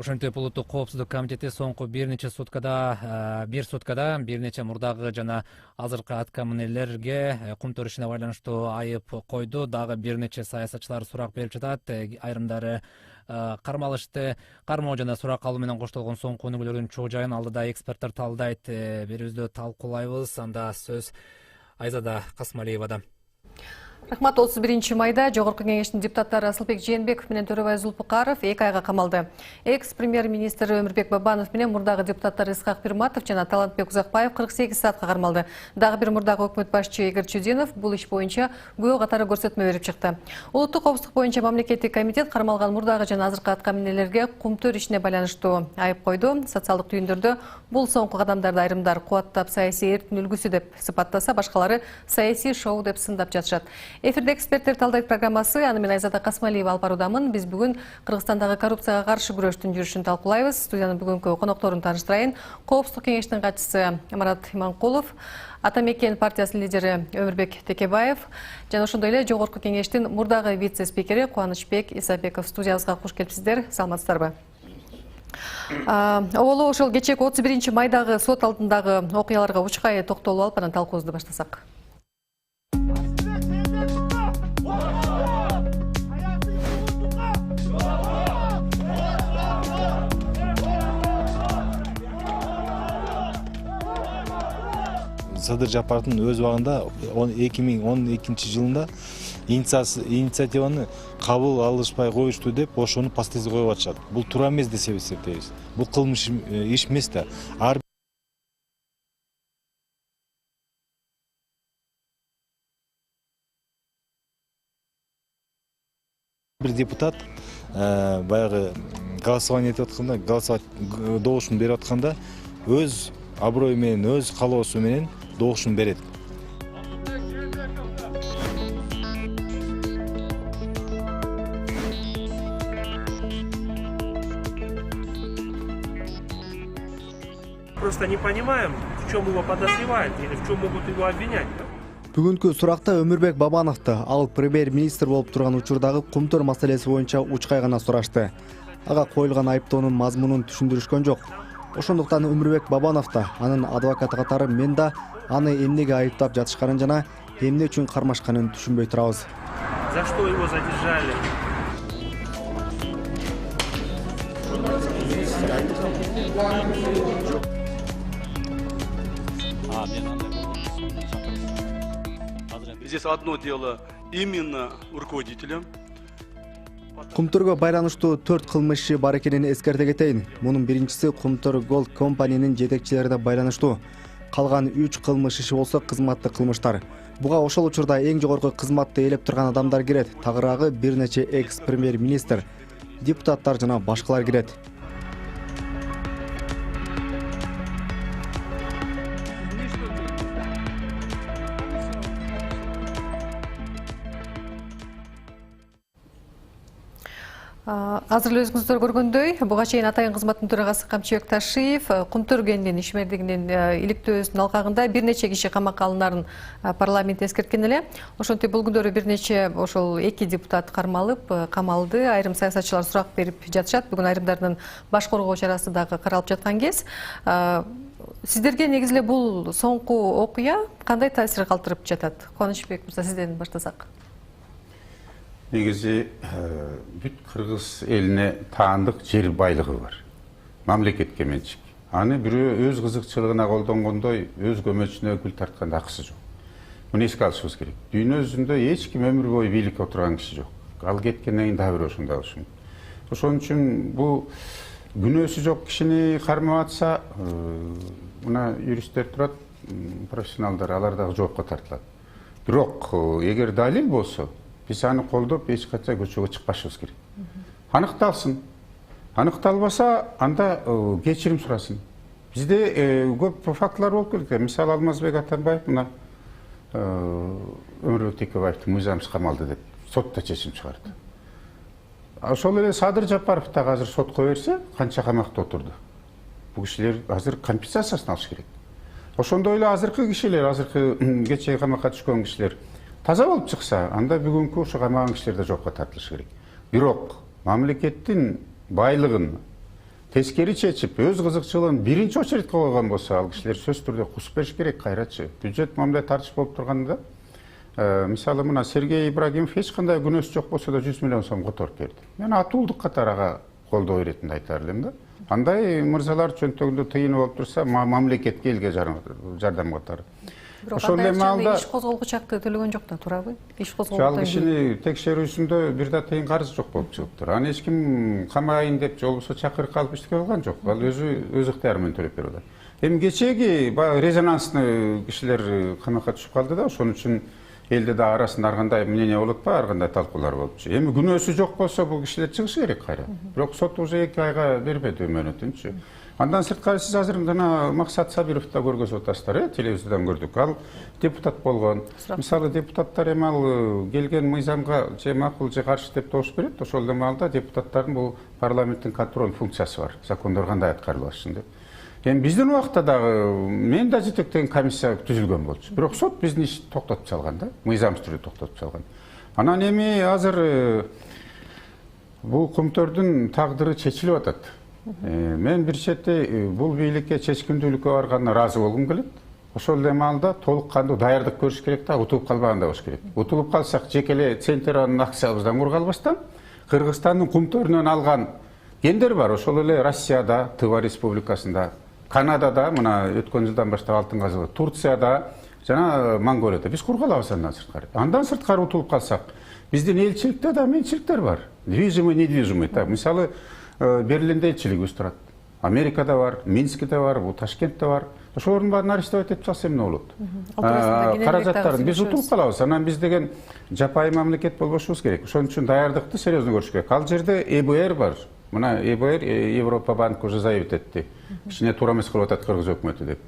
Ошентип улуттук коопсуздук комитети соңку бир суткада бир нече мурдагы жана азыркы атка минелерге кум төрүшүнө байланыштуу айып койду. Дагы бир нече саясатчылар сурак берип жатат. Айрымдары кармалышты. Кармоо жана сурак алуу менен коштолгон соңку өнүгүүлөрдүн чоо жайын алдыда эксперттер талдайт. Берүүбүздө талкуулайбыз. Анда сөз Айзада Касмалиевада. Рахмат. 31 майда Жогорку кеңештин депутаттары Асылбек Жээнбеков менен Төрөбай Зулпукаров 2 айга камалды. Экс-премьер-министр Өмүрбек Бабанов менен мурдагы депутаттар Исхак Пирматов жана Талантбек Узакбаев 48 саатка кармалды. Дагы бир мурдагы өкмөт башчы Игорь Чудинов бул иш боюнча күбө катары көрсөтмө берип чыкты. Улуттук коопсуздук боюнча мамлекеттик комитет кармалган мурдагы жана азыркы атка минелерге кумтөр ишине байланыштуу айып койду. Социалдык түйүндөрдө бул соңку кадамдарды айрымдар кубаттап саясий эрктин үлгүсү деп сыпаттаса, башкалары саясий шоу деп сындап жатышат. Эфирде эксперттер талдайт программасы, аны мен Айзада Касмалиева алып баруудамын. Биз бүгүн Кыргызстандагы коррупцияга каршы күрөштүн жүрүшүн талкуулайбыз. Студиянын бүгүнкү конокторун тааныштырайын. Коопсуздук кеңештин катчысы Марат Иманкулов, Атамекен партиясынын лидери Өмүрбек Текебаев жана ошондой эле Жогорку кеңештин мурдагы вице-спикери Кубанычбек Исабеков студиябызга куш келипсиздер. Саламатсыздарбы? Оболу ошол кечээки 31 майдагы сот алдындагы окуяларга учкай токтолуп алып, анан талкуубузду баштасак. Садыр Жапаровдун өз убагында 2012 жылында инициативаны кабыл алышпай коюшту деп ошону постезге коюп атышат. Бул туура эмес деп эсептейбиз. Бул кылмыш иш эмес да. Ар бир депутат баягы голосование этип атканда, добушун берип атканда өз аброю менен, өз калоосу менен добушун берет. Просто не понимаем, в чем его подозревают или в чем могут его обвинять. Бүгүнкү суракта Өмүрбек Бабановду ал премьер-министр болуп турган учурдагы кумтөр маселеси боюнча учкай гана сурашты. Ага коюлган айыптоонун мазмунун түшүндүрүшкөн жок. Ошондуктан Өмүрбек Бабанов да, анын адвокаты катары мен да аны эмнеге айыптап жатышканын жана эмне үчүн кармашканын түшүнбөй турабыз. За что его задержали? Здесь одно дело именно руководителя. Кумтөргө байланыштуу 4 кылмыш иши бар экенин эскерте кетейин. Мунун биринчиси Кумтөр Gold компаниянын жетекчилерине байланыштуу. Калган 3 кылмыш иши болсо кызматтык кылмыштар. Буга ошол учурда эң жогорку кызматты ээлеп турган адамдар кирет. Тагыраагы бир нече экс-премьер-министр, депутаттар жана башкалар кирет. Азыр өзүңүздөр көргөндөй, буга чейин Атайын кызматтын төрагасы Камчыбек Ташиев Кумтөр кенинин ишмердигинин иликтөөсүнүн алкагында бир нече киши камакка алынарын парламент эскерткен эле. Ошентип бул күндөрү бир нече ошол 2 депутат кармалып, камалды. Айрым саясатчылар сурак берип жатышат. Бүгүн айрымдардын баш коргоо чарасы дагы каралып жаткан кез. Сиздерге негизи эле бул соңку окуя кандай таасир калтырып жатат? Кубанычбек мырза, сизден баштасак. Негизи бүт Кыргыз элине таандык жер байлыгы бар. Мамлекетке менчик. Аны бирөө өз кызыкчылыгына колдонгондой, өз көмөчүнө гүл тартканда акысы жок. Муну эске алышыбыз керек. Дүйнө жүзүндө эч ким өмүр бою бийликке отурган киши жок. Ал кеткенден кийин дагы бирөө ошондой болушу мүмкүн. Ошон үчүн бул күнөөсү жок кишини кармап атса, мына юристтер турат, профессионалдар, алар дагы жоопко тартылат. Бирок эгер далил болсо, биз аны колдоп эч качан көчөгө чыкпашыбыз керек. Аныкталсын. Аныкталбаса, анда кечирим сурасын. Бизде көп фактылар болуп келет. Мисалы Алмазбек Атамбаев мына Өмүрбек Текебаевдин мыйзамсыз камалды деп сотто чечим чыгарды. Ошол эле Садыр Жапаров да азыр сотко берсе, канча камакта отурду. Бул кишилер азыр компенсациясын алыш керек. Ошондой эле азыркы кишилер, азыркы кечээ камакка түшкөн кишилер таза болуп чыкса, анда бүгүнкү ошо камаган кишилер да жоопко тартылышы керек. Бирок мамлекеттин байлыгын тескери чечип өз кызыкчылыгын биринчи очередке койгон болсо ал кишилер сөзсүз түрдө кусуп бериш керек. Кайрачы бюджет мамиле тартыш болуп турганда мисалы мына Сергей Ибрагимов эч кандай күнөөсү жок болсо да 100 миллион сом которуп берди. Мен атуулдук катары ага колдоо иретинде айтар элем да. Андай мырзалар чөнтөгүндө тыйын болуп турса мамлекетке элге жардам катары. Ошол эми иш козголгуч акты төлөгөн жок да, туурабы? Иш козголгондон ал кишини текшерүүсүндө бир да тыйын карызы жок болуп чыгыптыр. Аны эч ким камайын деп же болбосо чакырык алып иштебей калган жок. Ал өз ыктыяры менен төлөп берип атат. Эми кечеги баягы резонанстный кишилер камакка түшүп калды да, ошон үчүн элде да арасында ар кандай мнение болуп атпайбы, ар кандай талкуулар болупчу. Эми күнөөсү жок болсо бул кишилер чыгышы керек кайра. Бирок сот уже 2 айга бербеди мөөнөтүнчү. Андан сырткары сиз азыр жана Максат Сабировду көргөзүп атасыздар, телевизордон көрдүк. Ал депутат болгон. Мисалы депутаттар эми ал келген мыйзамга же макул же каршы деп добуш берет. Ошол эле маалда депутаттардын бул парламенттин контроль функциясы бар. Закондор кандай аткарылышын деп. Эми биздин убакта дагы мен да жетектеген комиссия түзүлгөн болчу. Бирок сот биздин ишти токтотуп салган да, мыйзамсыз түрдө токтотуп салган. Анан эми азыр бул көмтөрдүн тагдыры чечилип атат. Мен бир чети бул бийликке чечкиндүүлүккө барганына ыраазы болгум келет. Ошол эле маалда толук кандуу даярдык көрүш керек да, утулуп калбагандай болуш керек. Утулуп калсак жеке эле центрдин акциябыздан кур калбастан Кыргызстандын көмтөрүнөн алган гендер бар. Ошол эле Россияда, Тыва республикасында, Канадада, мына өткөн жылдан баштап алтын казылып, Турцияда жана Монголияда биз кур калабыз андан сырткары. Андан сырткары утулуп калсак, биздин элчиликте да менчиликтер бар. Движимый, недвижимый. Так, мисалы Берлинде элчилигибиз турат. Америкада бар, Минскте бар, Ташкентте бар. Ошолордун баарын арестовать этип чыкса эмне болот? Каражаттарын биз утулуп калабыз. Анан биз деген жапайы мамлекет болбошубуз керек. Ошон үчүн даярдыкты серьезно көрүш керек. Ал жерде ЭБР бар. Мына ЭБР Европа банк уже заявить этти. Кичине туура эмес кылып атат Кыргыз өкмөтү деп.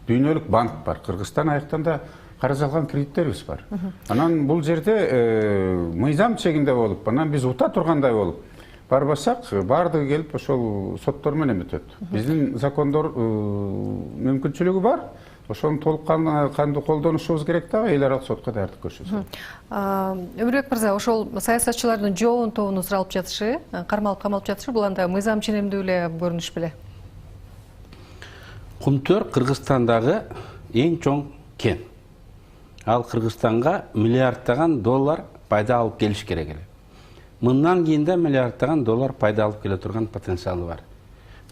Дүйнөлүк банк бар. Кыргызстан аяктан да карыз алган кредиттерибиз бар. Анан бул жерде мыйзам чегинде болуп, анан биз ута тургандай болуп барбасак, бардыгы келип ошол соттор менен өтөт. Биздин закондор мүмкүнчүлүгү бар. Ошону толук кандуу колдонушубуз керек да, эл аралык сотко даярдык көрсөтсө. Өмүрбек мырза, ошол саясатчылардын жообун тобун суралып жатышы, кармалып камалып жатышы, бул анда мыйзам ченемдүү эле көрүнүш беле? Кумтөр Кыргызстандагы эң чоң кен. Ал Кыргызстанга миллиардтаган доллар пайда алып келиш керек эле. Мындан кийин да миллиардтаган доллар пайда алып келе турган потенциалы бар.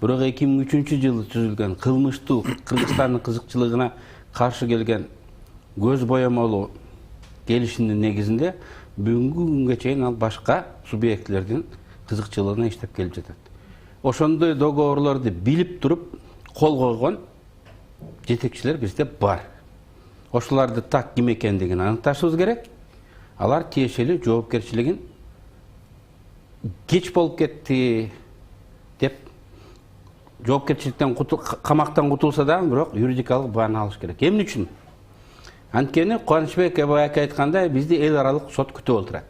Бирок 2003-жылы түзүлгөн кылмыштуу Кыргызстандын кызыкчылыгына каршы келген көз боямалуу келишимдин негизинде бүгүнкү күнгө чейин ал башка субъектлердин кызыкчылыгына иштеп келип жатат. Ошондой договорлорду билип туруп кол койгон жетекчилер бизде бар. Ошоларды так ким экендигин аныкташыбыз керек. Алар тиешелүү жоопкерчилигин кеч болуп кетти деп жоопкерчиликтен камактан кутулса да, бирок юридикалык бааны алыш керек. Эмне үчүн? Анткени Кубанычбек Эбаяк айткандай, бизди эл аралык сот күтүп отурат.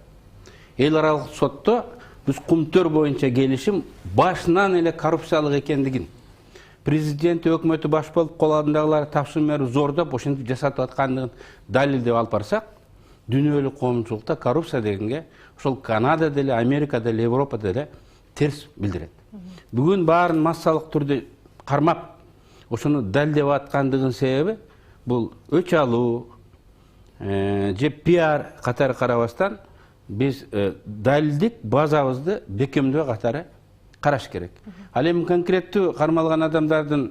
Эл аралык сотто биз кумтөр боюнча келишим башынан эле коррупциялык экендигин, президент өкмөтү баш болуп кол алдындагылар тапшырма берип зордоп ошентип жасатып аткандыгын далилдеп алып барсак, дүйнөлүк коомчулукта коррупция дегенге ошол Канада деле, Америка деле, Европа деле терс билдирет. Бүгүн баарын массалык түрдө кармап, ошону далилдеп аткандыгынын себеби бул өч алуу же пиар катары карабастан биз далилдик базабызды бекемдөө катары караш керек. Ал эми конкреттүү кармалган адамдардын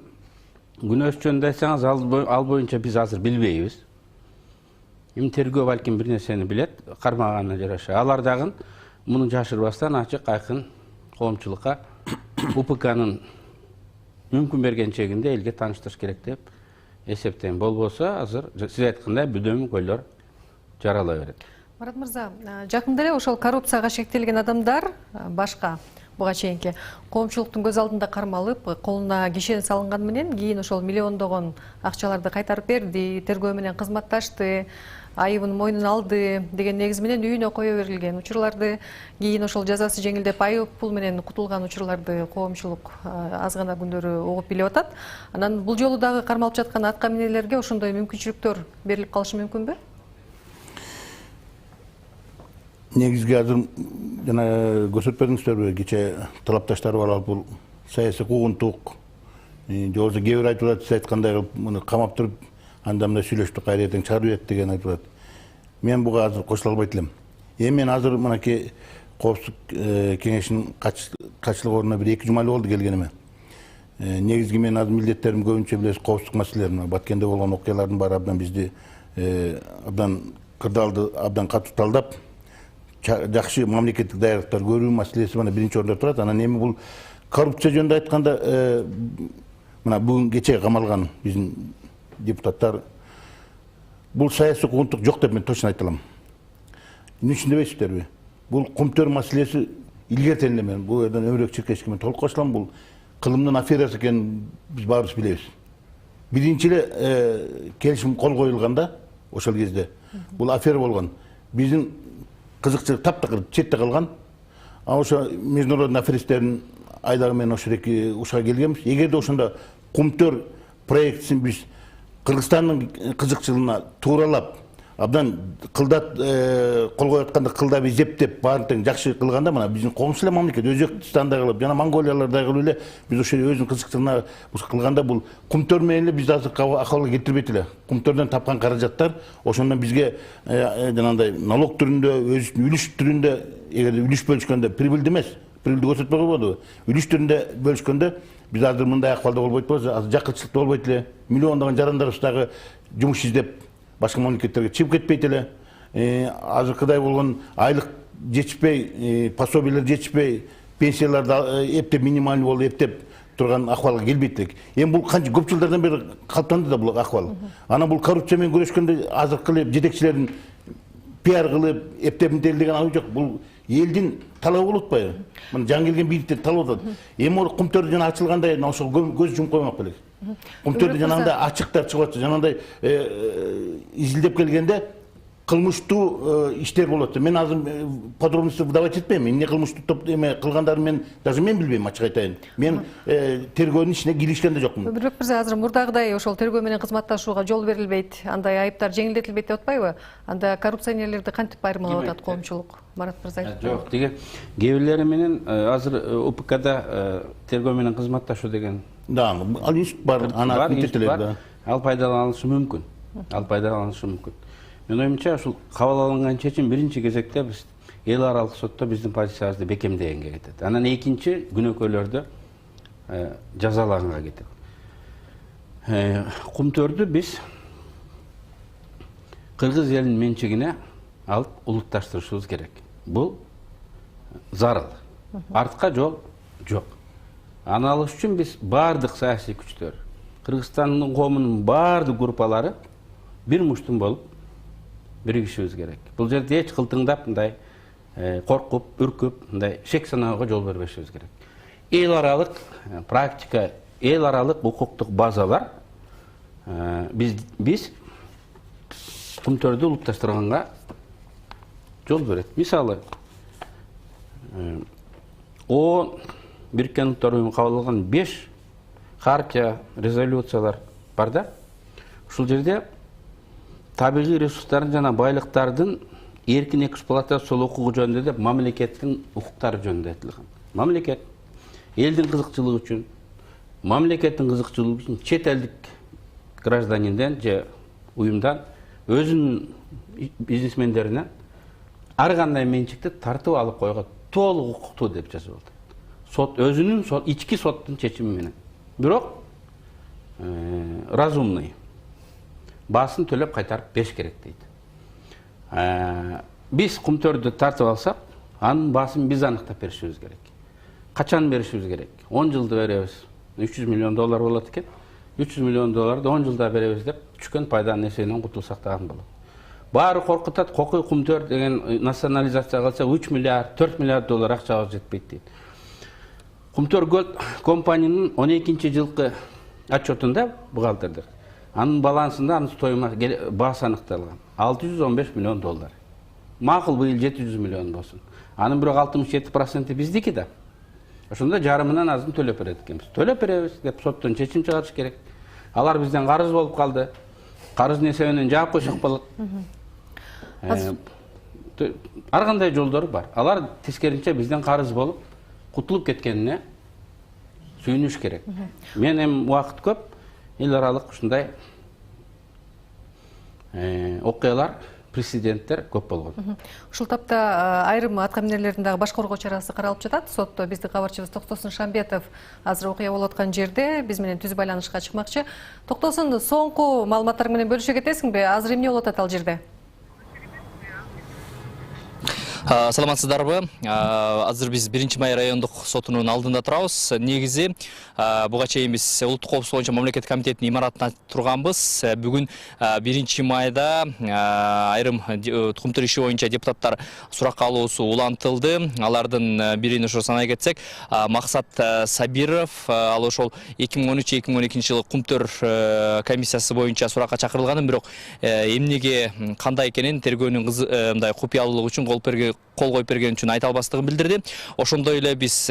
күнөөсү жөнүндө айтсаңыз, ал боюнча биз азыр билбейбиз. Эми тергөө балким бир нерсени билет, кармаганына жараша. Алар дагы муну жашырбастан ачык айкын коомчулукка УПКнын мүмкүн берген чегинде элге тааныштырыш керек деп эсептейм. Болбосо азыр сиз айткандай бүдөм көйлөр жарала берет. Марат мырза, жакында эле ошол коррупцияга шектелген адамдар башка буга чейинки коомчулуктун көз алдында кармалып, колуна кишен салынган менен кийин ошол миллиондогон акчаларды кайтарып берди, тергөө менен кызматташты, айыбын мойнуна алды деген негиз менен үйүнө кое берилген учурларды, кийин ошол жазасы жеңилдеп айып пул менен кутулган учурларды коомчулук аз гана күндөрү угуп билип атат. Анан бул жолу дагы кармалып жаткан атка минелерге ошондой мүмкүнчүлүктөр берилип калышы мүмкүнбү? Негизги азыр жана көрсөтпедиңиздерби, кече талапташтар бар, бул саясий куугунтук же болбосо кээ бир айтып атат, сиз айткандай кылып муну камап туруп анда мындай сүйлөштүк, кайра эртең чыгарып берет деген айтып атат. Мен буга азыр кошула албайт элем. Эми мен азыр мынакей коопсуздук кеңешинин катчылык ордуна бир 2 жума эле болду келгениме. Негизги мен азыр милдеттерим көбүнчө билесиз коопсуздук маселелери. Баткенде болгон окуялардын баары абдан бизди абдан кырдаалды абдан катуу талдап, жакшы мамлекеттик даярдыктар көрүү маселеси мына биринчи орунда турат. Анан эми бул коррупция жөнүндө айтканда мына бүгүн кече камалган биздин депутаттар бул саясий куугунтук жок деп мен точно айта алам. Эмне үчүн дебейсиздерби? Бул кумтөр маселеси илгертен эле мен бул жерден Өмүрбек Чиркешке мен толук кошулам. Бул кылымдын аферасы экенин биз баарыбыз билебиз. Биринчи эле келишим кол коюлганда ошол кезде бул афера болгон. Биздин кызыкчылык таптакыр четте калган. Ошо международный аферисттердин айдагы менен ошо эки ушуга келгенбиз. Эгерде ошондо кумтөр проектисин биз Кыргызстандын кызыкчылыгына тууралап, абдан кылдат кол коюп атканда кылдап изептеп, баарын тең жакшы кылганда мына биздин коомчу эле мамлекет Өзбекстандай кылып, жана Монголиялардай кылып эле биз ошо өзүнүн кызыкчылыгына кылганда бул кумтөр менен эле бизди азыркы акыбалга келтирбейт эле. Кумтөрдөн тапкан каражаттар ошондон бизге жанагындай налог түрүндө, өзүнүн үлүш түрүндө, эгерде үлүш бөлүшкөндө прибылды эмес, прибылды көрсөтпөй койбодубу? Үлүш түрүндө бөлүшкөндө биз азыр мындай акыбалда болбойт болобуз, азыр жакынчылыкта болбойт эле. Миллиондогон жарандарыбыз дагы жумуш издеп башка мамлекеттерге чыгып кетпейт эле. Азыркыдай болгон айлык жетишпей, пособиялар жетишпей, пенсияларды эптеп минималдуу болуп эптеп турган акыбалга келбейт элек. Эми бул канча көп жылдардан бери калыптанды да бул акыбал. Анан бул коррупция менен күрөшкөндө азыркы эле жетекчилердин пиар кылып, эптеп деген аны жок. Бул элдин талабы болуп атпайбы? Мына жаңы келген бийликтер талап атат. Эми ол кумтөр жана ачылгандай ошого көз жумуп коймок белек. Кумтөрдө жанагындай ачыктар чыгып атты, жанагындай изилдеп келгенде кылмыштуу иштер болот. Мен азыр подробности выдавать этпейм. Эмне кылмыштуу топ эме кылгандарын мен даже мен билбейм, ачык айтайын. Мен тергөөнүн ичине киришкен да жокмун. Өмүрбек мырза, азыр мурдагыдай ошол тергөө менен кызматташууга жол берилбейт, андай айыптар жеңилдетилбейт деп атпайбы? Анда коррупционерлерди кантип айырмалап атат коомчулук? Марат мырза айтып. Жок, кээ бирлери менен азыр УПКда тергөө менен кызматташуу деген Да, ал институт бар, ана комитеттер да. Ал пайдаланышы мүмкүн. Мен оюмча ушул кабыл алынган чечим биринчи кезекте биз эл аралык сотто биздин позициябызды бекемдегенге кетет. Анан экинчи күнөөкөйлөрдү жазалаганга кетет. Кумтөрдү биз кыргыз элинин менчигине алып улутташтырышыбыз керек. Бул зарыл. Артка жол жок. Аны алыш үчүн биз баардык саясий күчтөр, Кыргызстандын коомунун баардык группалары бир муштун болуп биригишибиз керек. Бул жерде эч кылтыңдап, мындай коркуп, үркүп, мындай шек саноого жол бербешибиз керек. Эл аралык практика, эл аралык укуктук базалар биз кумтөрдү улутташтырганга жол берет. Мисалы, Бириккен Улуттар Уюму кабыл алган 5 хартия, резолюциялар бар да. Ушул жерде табигый ресурстардын жана байлыктардын эркин эксплуатациялоо укугу жөнүндө деп мамлекеттин укуктары жөнүндө айтылган. Мамлекет элдин кызыкчылыгы үчүн, мамлекеттин кызыкчылыгы үчүн чет элдик гражданинден же уюмдан өзүнүн бизнесмендеринен ар кандай менчикти тартып алып койгон толук укуктуу деп жазып алды. Сот өзүнүн ички соттун чечими менен. Бирок разумный баасын төлөп кайтарып бериш керек дейт. Биз кумтөрдү тартып алсак, анын баасын биз аныктап беришибиз керек. Качан беришибиз керек? 10 жылда беребиз. 300 миллион доллар болот экен. 300 миллион долларды 10 жылда беребиз деп түшкөн пайданын эсебинен кутулсак дагы болот. Баары коркутат, кокуй кумтөр деген национализация кылса 3 миллиард, 4 миллиард доллар акчага жетпейт дейт. Кумтөр Голд компаниянын 12 жылкы отчетунда бухгалтердер. Анын балансында анын стоимость баасы аныкталган. 615 миллион доллар. Макул быйыл 700 миллион болсун. Анын бирок 67% биздики да. Ошондо жарымынан азын төлөп берет экенбиз. Төлөп беребиз деп соттон чечим чыгарыш керек. Алар бизден карыз болуп калды. Карыздын эсебинен жаап койсок болот. Ар кандай жолдору бар. Алар тескеринче бизден карыз болуп кутулуп кеткенине сүйүнүш керек. Мен эми убакыт көп, эл аралык ушундай окуялар, прецеденттер көп болгон. Ушул тапта айрым аткаминерлердин дагы баш коргоо чарасы каралып жатат. Сотто биздин кабарчыбыз Токтосун Шамбетов азыр окуя болуп аткан жерде биз менен түз байланышка чыкмакчы. Токтосун, соңку маалыматтар менен бөлүшө кетесиңби? Азыр эмне болуп атат ал жерде? Саламатсыздарбы? Азыр биз 1-май райондук сотунун алдында турабыз. Негизи буга чейин биз улуттук коопсуздук боюнча мамлекеттик комитеттин имаратына турганбыз. Бүгүн 1-майда айрым укмтур иши боюнча депутаттар сурак алуусу улантылды. Алардын бирин ошо санай кетсек, Максат Сабиров, ал ошол 2013-2012 жылы укмтур комиссиясы боюнча суракка чакырылганын, бирок эмнеге кандай экенин тергөөнүн мындай купуялуулугу үчүн кол коюп берген үчүн айта албастыгын билдирди. Ошондой эле биз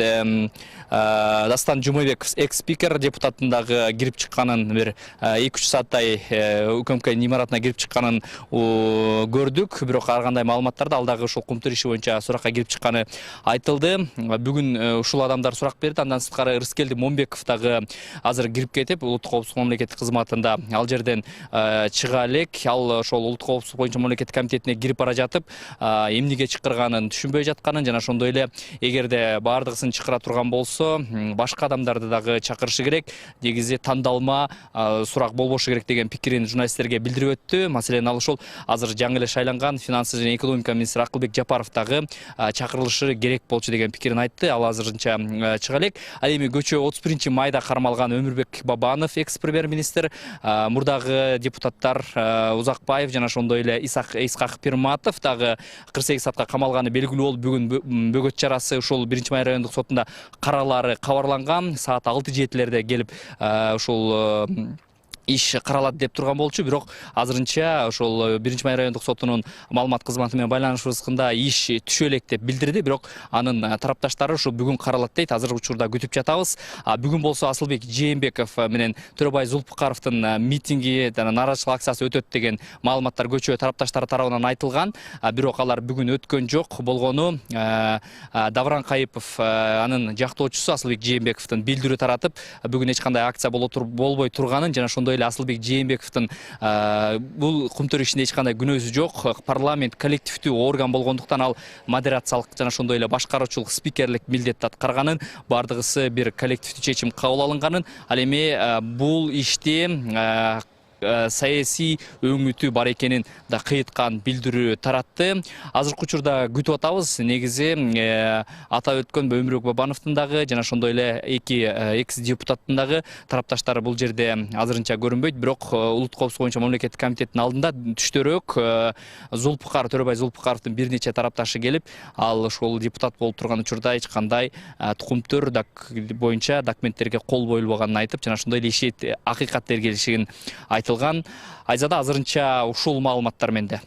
Дастан Жумабеков экс-спикер депутаттын дагы кирип чыкканын, бир 2-3 сааттай УКМКнын имаратына кирип чыкканын көрдүк. Бирок ар кандай маалыматтарды ал дагы ошол укмтур иши боюнча суракка кирип чыкканы айтылды. Бүгүн ушул адамдар сурак берди. Андан сырткары Рыскелди Момбеков дагы азыр кирип кетип, улуттук коопсуздук мамлекеттик кызматында ал жерден чыга элек. Ал ошол улуттук коопсуздук боюнча мамлекеттик комитетине кирип бара жатып, эмнеге чакырганын түшүнбөй жатканын жана ошондой эле эгерде баардыгысын чакыра турган болсо, башка адамдарды дагы чакырышы керек, негизи тандалма сурак болбошу керек деген пикирин журналисттерге билдирип өттү. Маселен, ал ошол азыр жаңы эле шайланган финансы жана экономика министри Акылбек Жапаров дагы чакырылышы керек болчу деген пикирин айтты. Ал азырынча чыга элек. Ал эми көчө 31-майда кармалган Өмүрбек Бабанов, экс-премьер-министр, мурдагы депутаттар Узакбаев жана ошондой эле Исхак Пирматов дагы 48 саатка камалганы белгилүү болуп, бүгүн бөгөт чарасы ушул 1-май райондук сотунда каралары кабарланган. Саат 6-7-лерде келип ушул иш каралат деп турган болчу. Бирок азырынча ошол 1-май райондук сотунун маалымат кызматы менен байланышыбызда иш түшө элек деп билдирди. Бирок анын тарапташтары ушу бүгүн каралат дейт. Азыркы учурда күтүп жатабыз. Бүгүн болсо Асылбек Жээнбеков менен Төрөбай Зулпукаровдун митинги, нааразычылык акциясы өтөт деген маалыматтар көчө тарапташтары тарабынан айтылган. Бирок алар бүгүн өткөн жок. Болгону Давран Кайыпов, анын жактоочусу Асылбек Жээнбековдун билдирүү таратып, бүгүн эч кандай акция болбой турганын жана ошондой эле Асылбек Жээнбековдун бул укмтур ишинде эч кандай күнөөсү жок. Парламент коллективдүү орган болгондуктан ал модерациялык жана ошондой эле башкаруучулук, спикерлик милдетти аткарганын, бардыгысы бир коллективдүү чечим кабыл алынганын, ал эми бул ишти саясий өңүтү бар экенин да кыйыткан билдирүү таратты. Азыркы учурда күтүп атабыз. Негизи атап өткөн Өмүрбек Бабановдун дагы жана ошондой эле эки экс-депутаттын дагы тарапташтары бул жерде азырынча көрүнбөйт. Бирок улуттук коопсуздук боюнча мамлекеттик комитеттин алдында түштөрөөк Төрөбай Зулпукаровдун бир нече тарапташы келип, ал ошол депутат болуп турган учурда эч кандай укмтур боюнча документтерге кол коюлбаганын айтып, жана ошондой эле иши акыйкат тергелишигин айтылган. Айзада азырынча ушул маалыматтар менде.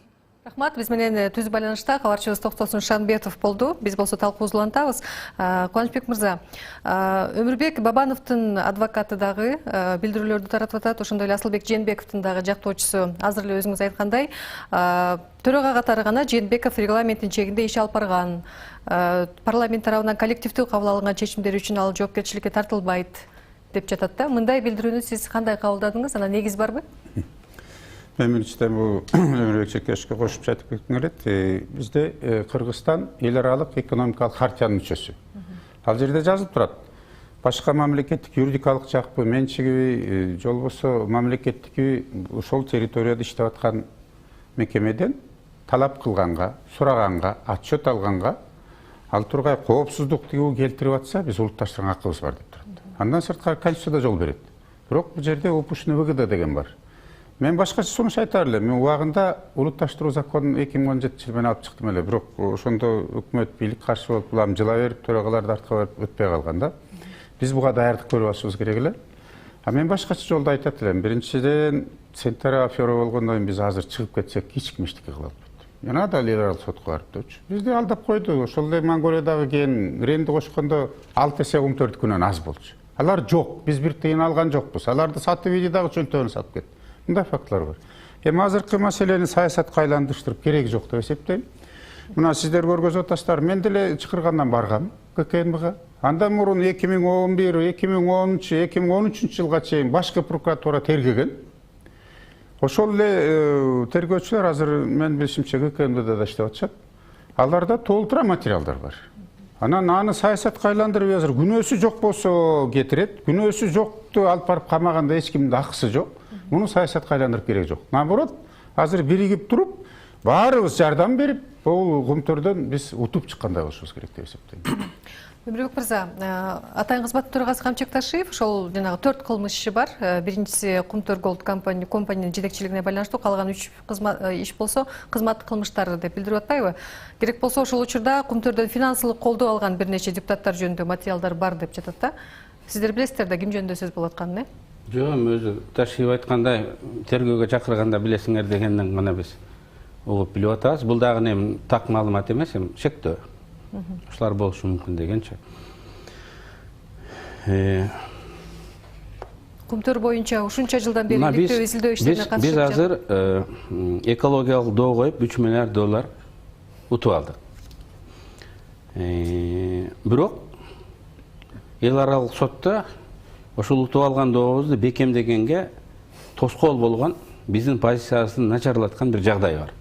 Рахмат, биз менен түз байланышта кабарчыбыз Токтосун Шамбетов болду. Биз болсо талкуубузду улантабыз. Кубанычбек мырза, Өмүрбек Бабановдун адвокаты дагы билдирүүлөрдү таратып атат. Ошондой эле Асылбек Жээнбековдун дагы жактоочусу. Азыр эле өзүңүз айткандай, төрага катары гана Жээнбеков регламенттин чегинде иш алып барган. Парламент тарабынан коллективдүү кабыл алынган чечимдер үчүн ал жоопкерчиликке тартылбайт деп жатат да. Мындай билдирүүнү сиз кандай кабылдадыңыз? Анан негиз барбы? Мен биринчиден бул Өмүрбек Чекешке кошуп айтып кетким келет. Бизде Кыргызстан эл аралык экономикалык хартиянын мүчөсү. Ал жерде жазылып турат. Башка мамлекеттик юридикалык жакпы, менчиги, же болбосо мамлекеттики ошол территорияда иштеп аткан мекемеден талап кылганга, сураганга, отчет алганга, ал тургай коопсуздук тигүү келтирип атса, биз улутташтырган акыбыз бар деп турат. Андан сырткары Конституцияда жол берет. Бирок бул жерде упущенный выгода деген бар. Мен башкача сунуш айтар элем. Мен убагында улутташтыруу законун 2017 жылы мен алып чыктым эле. Бирок ошондо өкмөт бийлик каршы болуп, булам жыла берип, төрагаларды артка барып өтпөй калган да. Биз буга даярдык көрүп алышыбыз керек эле. Мен башкача жолдо айтат элем. Биринчиден, Сентара афера болгондон кийин биз азыр чыгып кетсек эч ким эчтеке кыла албайт. Жана да эл аралык сотко барып депчү. Бизди алдап койду. Ошол эле Монголиядагы кийин Ренди кошкондо 6 эсе 14 күнөн аз болчу. Алар жок. Биз бир тыйын алган жокпуз. Аларды сатып ийди дагы чөнтөгүн сатып кетти. Мындай фактылар бар. Эми азыркы маселени саясатка айландырыштырып кереги жок деп эсептейм. Мына сиздер көргөзүп атасыздар. Мен деле чакыргандан баргам ККНБга. Андан мурун 2011, 2010, 2013 жылга чейин башкы прокуратура тергеген. Ошол эле тергөөчүлөр азыр мен билишимче ККМДда да иштеп атышат. Аларда толтура материалдар бар. Анан аны саясатка айландырып азыр күнөөсү жок болсо кетирет, күнөөсү жокту алып барып камаганда эч кимдин акысы жок. Муну саясатка айландырып кереги жок. Наоборот, азыр биригип туруп, баарыбыз жардам берип, бул кумтөрдөн биз утуп чыккандай болушубуз керек деп эсептейм. Өмүрбек мырза, атайын кызматтын төрагасы Камчек Ташиев, ошол жанагы 4 кылмыш иши бар. Биринчиси Кумтөр Голд компаниянын жетекчилигине байланыштуу, калган 3 иш болсо кызматтык кылмыштар деп билдирип атпайбы? Керек болсо ошол учурда Кумтөрдөн финансылык колдоо алган бир нече депутаттар жөнүндө материалдар бар деп жатат да. Сиздер билесиздер да ким жөнүндө сөз болуп атканын, э? Жок, өзү Ташиев айткандай тергөөгө чакырганда билесиңер дегенден гана биз угуп билип атабыз. Бул дагы эми так маалымат эмес, эми шектөө. Ушулар болушу мүмкүн дегенче. Кумтөр боюнча ушунча жылдан бери иликтөө изилдөө иштерине катышып Биз азыр экологиялык доо коюп 3 миллиард доллар утуп алдык. Бирок эл аралык сотто ошол утуп алган дообузду бекемдегенге тоскоол болгон биздин позициябызды начарлаткан бир жагдай бар.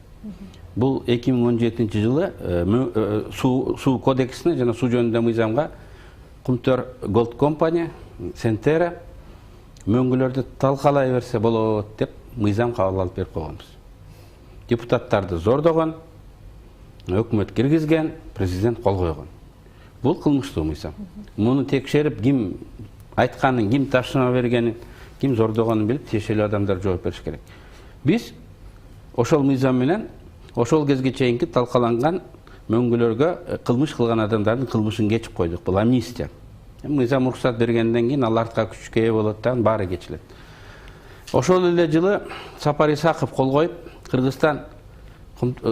Бул 2017 жылы суу кодексине жана суу жөнүндө мыйзамга Кумтөр Голд компания, Сентера мөңгүлөрдү талкалай берсе болот деп мыйзам кабыл алып берип койгонбуз. Депутаттарды зордогон, өкмөт киргизген, президент кол койгон. Бул кылмыштуу мыйзам. Муну текшерип, ким айтканын, ким тапшырма бергенин, ким зордогонун билип, тиешелүү адамдар жооп бериш керек. Биз ошол мыйзам менен ошол кезге чейинки талкаланган мөңгүлөргө кылмыш кылган адамдардын кылмышын кечип койдук. Бул амнистия. Мыйзам уруксат бергенден кийин ал артка күчкө ээ болот да, баары кечилет. Ошол эле жылы Сапар Исаков кол коюп, Кыргызстан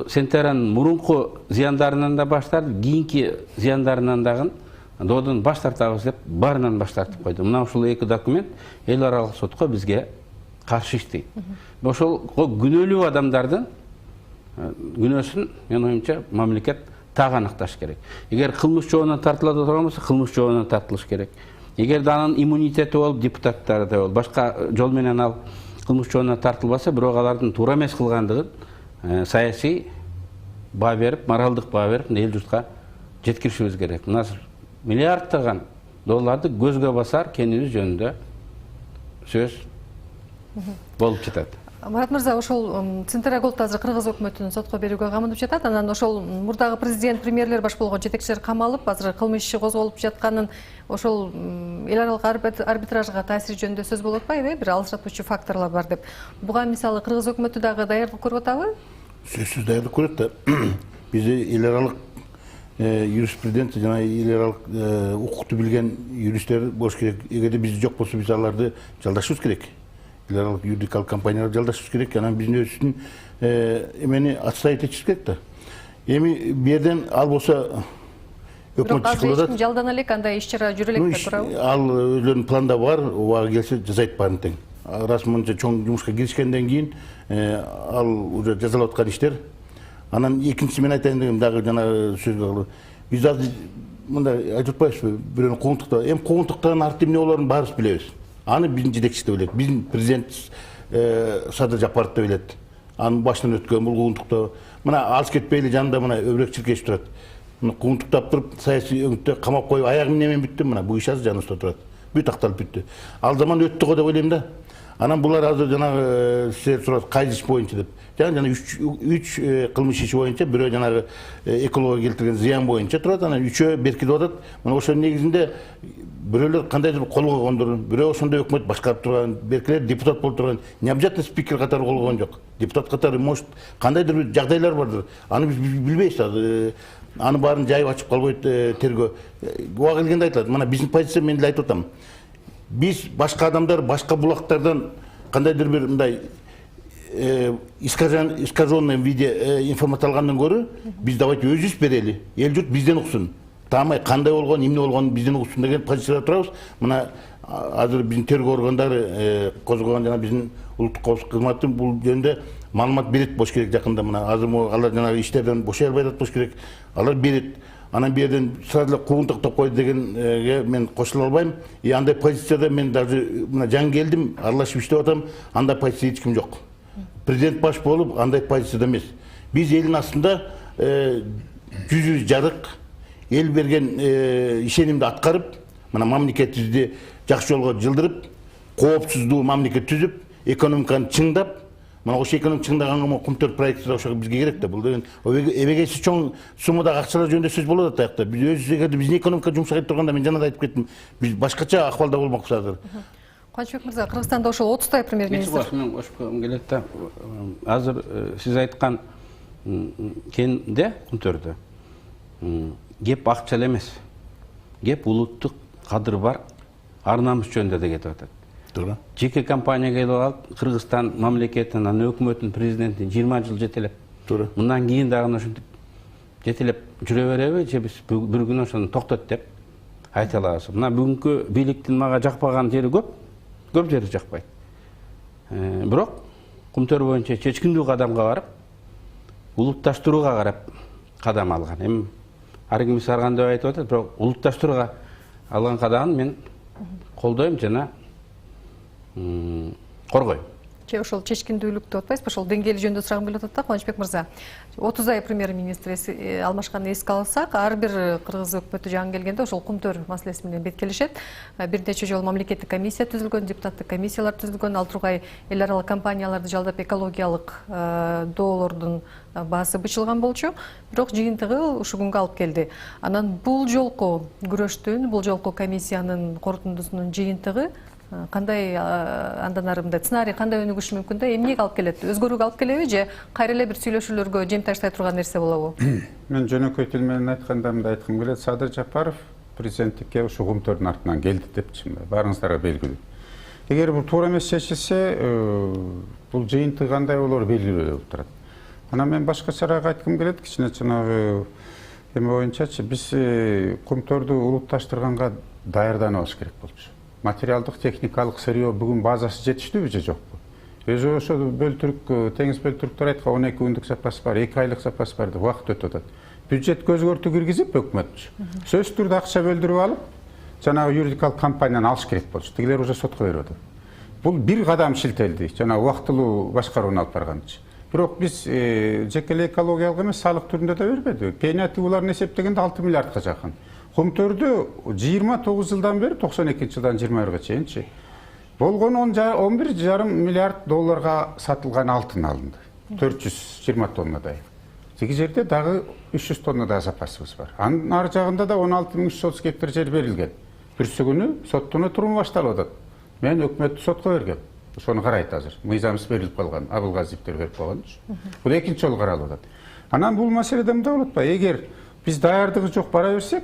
Сентеранын мурунку зыяндарынан да баш тартып, кийинки зыяндарынан дагы доодон баш тартабыз деп баарынан баш тартып койду. Мына ушул эки документ эл аралык сотко бизге каршы иштейт. Ошол күнөөлүү адамдардын күнөөсүн менин оюмча мамлекет так аныкташ керек. Эгер кылмыш жообуна тартыла турган болсо, кылмыш жообуна тартылыш керек. Эгер да анын иммунитети болуп, депутаттарды болуп, башка жол менен ал кылмыш жообуна тартылбаса, бирок алардын туура эмес кылгандыгын саясий баа берип, моралдык баа берип, эл журтка жеткиришибиз керек. Мына миллиарддаган долларды көзгө басар кенибиз жөнүндө сөз болуп жатат. Марат мырза, ошол Центера Голд азыр Кыргыз өкмөтүнүн сотко берүүгө камынып жатат. Анан ошол мурдагы президент, премьерлер баш болгон жетекчилер камалып, азыр кылмыш иши козголуп жатканын ошол эл аралык арбитражга таасири жөнүндө сөз болуп атпайбы? Бир алышатуучу факторлор бар деп. Буга мисалы Кыргыз өкмөтү дагы даярдык көрүп атабы? Сөзсүз даярдык көрөт да. Бизде эл аралык юриспруденция жана эл аралык укукту билген юристтер болуш керек. Эгерде бизде жок болсо, биз аларды жалдашыбыз керек. Эл аралык юридикалык компанияларды жалдашыбыз керек. Анан биздин өзүбүздүн эмени отставить этишибиз керек да. Эми бу жерден ал болсо өкмөт чыгып атат. Жалдана элек андай иш-чара жүрө элек да турабы? Ал өзүнүн планда бар, убагы келсе жасайт баарын тең. Рас мынча чоң жумушка киришкенден кийин ал уже жасалып аткан иштер. Анан экинчиси мен айтайын дегем дагы жана сөзгө биз азыр мындай айтып атпайбызбы, бирөөнү куугунтукта. Эми куугунтуктан арты эмне болоорун баарыбыз билебиз. Аны биздин жетекчиси да билет, биздин президент Садыр Жапаров да билет. Анын башынан өткөн бул куугунтукта. Мына алыс кетпейли жанында мына өбүрөк чиркешип турат. Мына куугунтуктап туруп, саясий өңүттө камап коюп, аягы эмне менен бүттү, мына бул иш азыр жаныбызда турат. Бүт акталып бүттү. Ал заман өттү го деп ойлойм да. Анан булар азыр жанагы силер сурат кайсы иш боюнча деп. Жана 3 кылмыш иши боюнча, бирөө жанагы экология келтирген зыян боюнча турат, анан 3-өө беркитип атат. Мына ошонун негизинде бирөөлөр кандайдыр кол койгондор, бирөө ошондой өкмөт башкарып турган, беркилер депутат болуп турган, не обязательно спикер катары кол койгон жок. Депутат катары может кандайдыр бир жагдайлар бардыр. Аны биз билбейбиз азыр. Аны баарын жайып ачып калбайт тергөө. Буга келгенде айтылат. Мына биздин позиция мен деле айтып атам. Биз башка адамдар, башка булактардан кандайдыр бир мындай искаженный виде информация алгандан көрө, биз давайте өзүбүз берели. Эл журт бизден уксун. Таамай кандай болгон, эмне болгон бизден уксун деген позицияда турабыз. Мына азыр биздин тергөө органдары козгогон жана биздин улуттук коопсуздук кызматы бул жөнүндө маалымат берет болуш керек жакында. Мына азыр алар жанагы иштерден бошой албай атат болуш керек. Алар берет. анан берден сразу эле куугунтуктап койду дегенге мен кошула албайм. Андай позицияда мен даже мына жаңы келдим, аралашып иштеп атам, андай позиция эч ким жок. Президент баш болуп андай позицияда эмес. Биз элдин астында жүзү жарык, эл берген ишенимди аткарып, мына мамлекетибизди жакшы жолго жылдырып, коопсуздуу мамлекет түзүп, экономиканы чыңдап, мына ошо экономика чыңдаганга Кум-4 проекти да ошого бизге керек да. Бул деген эбегейси чоң суммадагы акчалар жөнүндө сөз болот аякта. Биз өзүбүз биздин экономика жумшак этип турганда мен жана да айтып кеттим. Биз башкача акыбалда болмокпуз азыр. Кубанычбек мырза, Кыргызстанда ошол 30 премьер-министр. Мен кошком келет да. Азыр сиз айткан кенде Кум-4дө кеп акча эле эмес. Кеп улуттук кадыр бар ар намыс жөнүндө да кетип атат. Туура. Жеке компания келип алып, Кыргызстан мамлекетинин, анан өкмөтүнүн, президентин 20 жыл жетелеп. Туура. Мындан кийин дагы ошентип жетелеп жүрө береби, же биз бир күн ошону токтот деп айта алабыз. Мына бүгүнкү бийликтин мага жакпаган жери көп жери жакпайт. Бирок Кум-4 боюнча чечкиндүү кадамга барып, улутташтырууга карап кадам алган. Эми ар ким ар кандай айтып атат, бирок улутташтырууга алган кадамын мен колдойм жана коргойм. Ошол чечкиндүүлүктү деп атпайсызбы? Ошол деңгээли жөнүндө сурагым келип атат да, Кубанычбек мырза. 30 ай премьер-министр алмашканын эске алсак, ар бир кыргыз өкмөтү жаңы келгенде ошол Кум-4 маселеси менен беткелешет. Бир нече жолу мамлекеттик комиссия түзүлгөн, депутаттык комиссиялар түзүлгөн, ал тургай эл аралык компанияларды жалдап экологиялык доолордун баасы бычылган болчу. Бирок жыйынтыгы ушу күнгө алып келди. Анан бул жолку күрөштүн, бул жолку комиссиянын корутундусунун жыйынтыгы кандай, андан ары мындай сценарий кандай өнүгүшү мүмкүн да, эмнеге алып келет? Өзгөрүүгө алып келеби же кайра эле бир сүйлөшүүлөргө жем таштай турган нерсе болобу? Мен жөнөкөй тил менен айтканда мындай айткым келет. Садыр Жапаров президенттикке ушу Кум-4дун артынан келди депчи. Баарыңыздарга белгилүү. Эгер бул туура эмес чечилсе, бул жыйынтыгы кандай болору белгилүү болуп турат. Анан мен башкачараак айткым келет, кичине жанагы эме боюнчачы биз Кум-4дү улутташтырганга даярданабыз керек болчу. Материалдык, техникалык сырьё бүгүн базасы жетиштүүбү же жокпу? Өзү ошо бөлтүрүк, теңиз бөлтүрүктөр айткан 12 күндүк запас бар, 2 айлык запас бар деп убакыт өтүп атат. Бюджетке өзгөртүү киргизип өкмөт сөзсүз түрдө акча бөлдүрүп алып, жанагы юридикалык компанияны алыш керек болчу. Тигилер уже сотко берип атат. Бул бир кадам шилтелди, жанагы убактылуу башкарууну алып барганчы. Бирок биз жеке эле экологиялык эмес, салык түрүндө да бербедик. Пенятууларын эсептегенде 6 миллиардка жакын. Кум-4дү 29 жылдан бери 92 жылдан 21-га чейинчи болгон 11,5 миллиард долларга сатылган алтын алынды. 420 тоннадай. Тиги жерде дагы 300 тоннадай запасыбыз бар. Анын ар жагында да 16.330 гектар жер берилген. Бүрсү күнү соттун отуруму башталып атат. Мен өкмөттү сотко бергем. Ошону карайт азыр. Мыйзамсыз берилип калган, Абылгазиевдер берип калган. Бул экинчи жолу каралып атат. Анан бул маселеде мындай болот ба? Эгер биз даярдыгы жок бара берсек,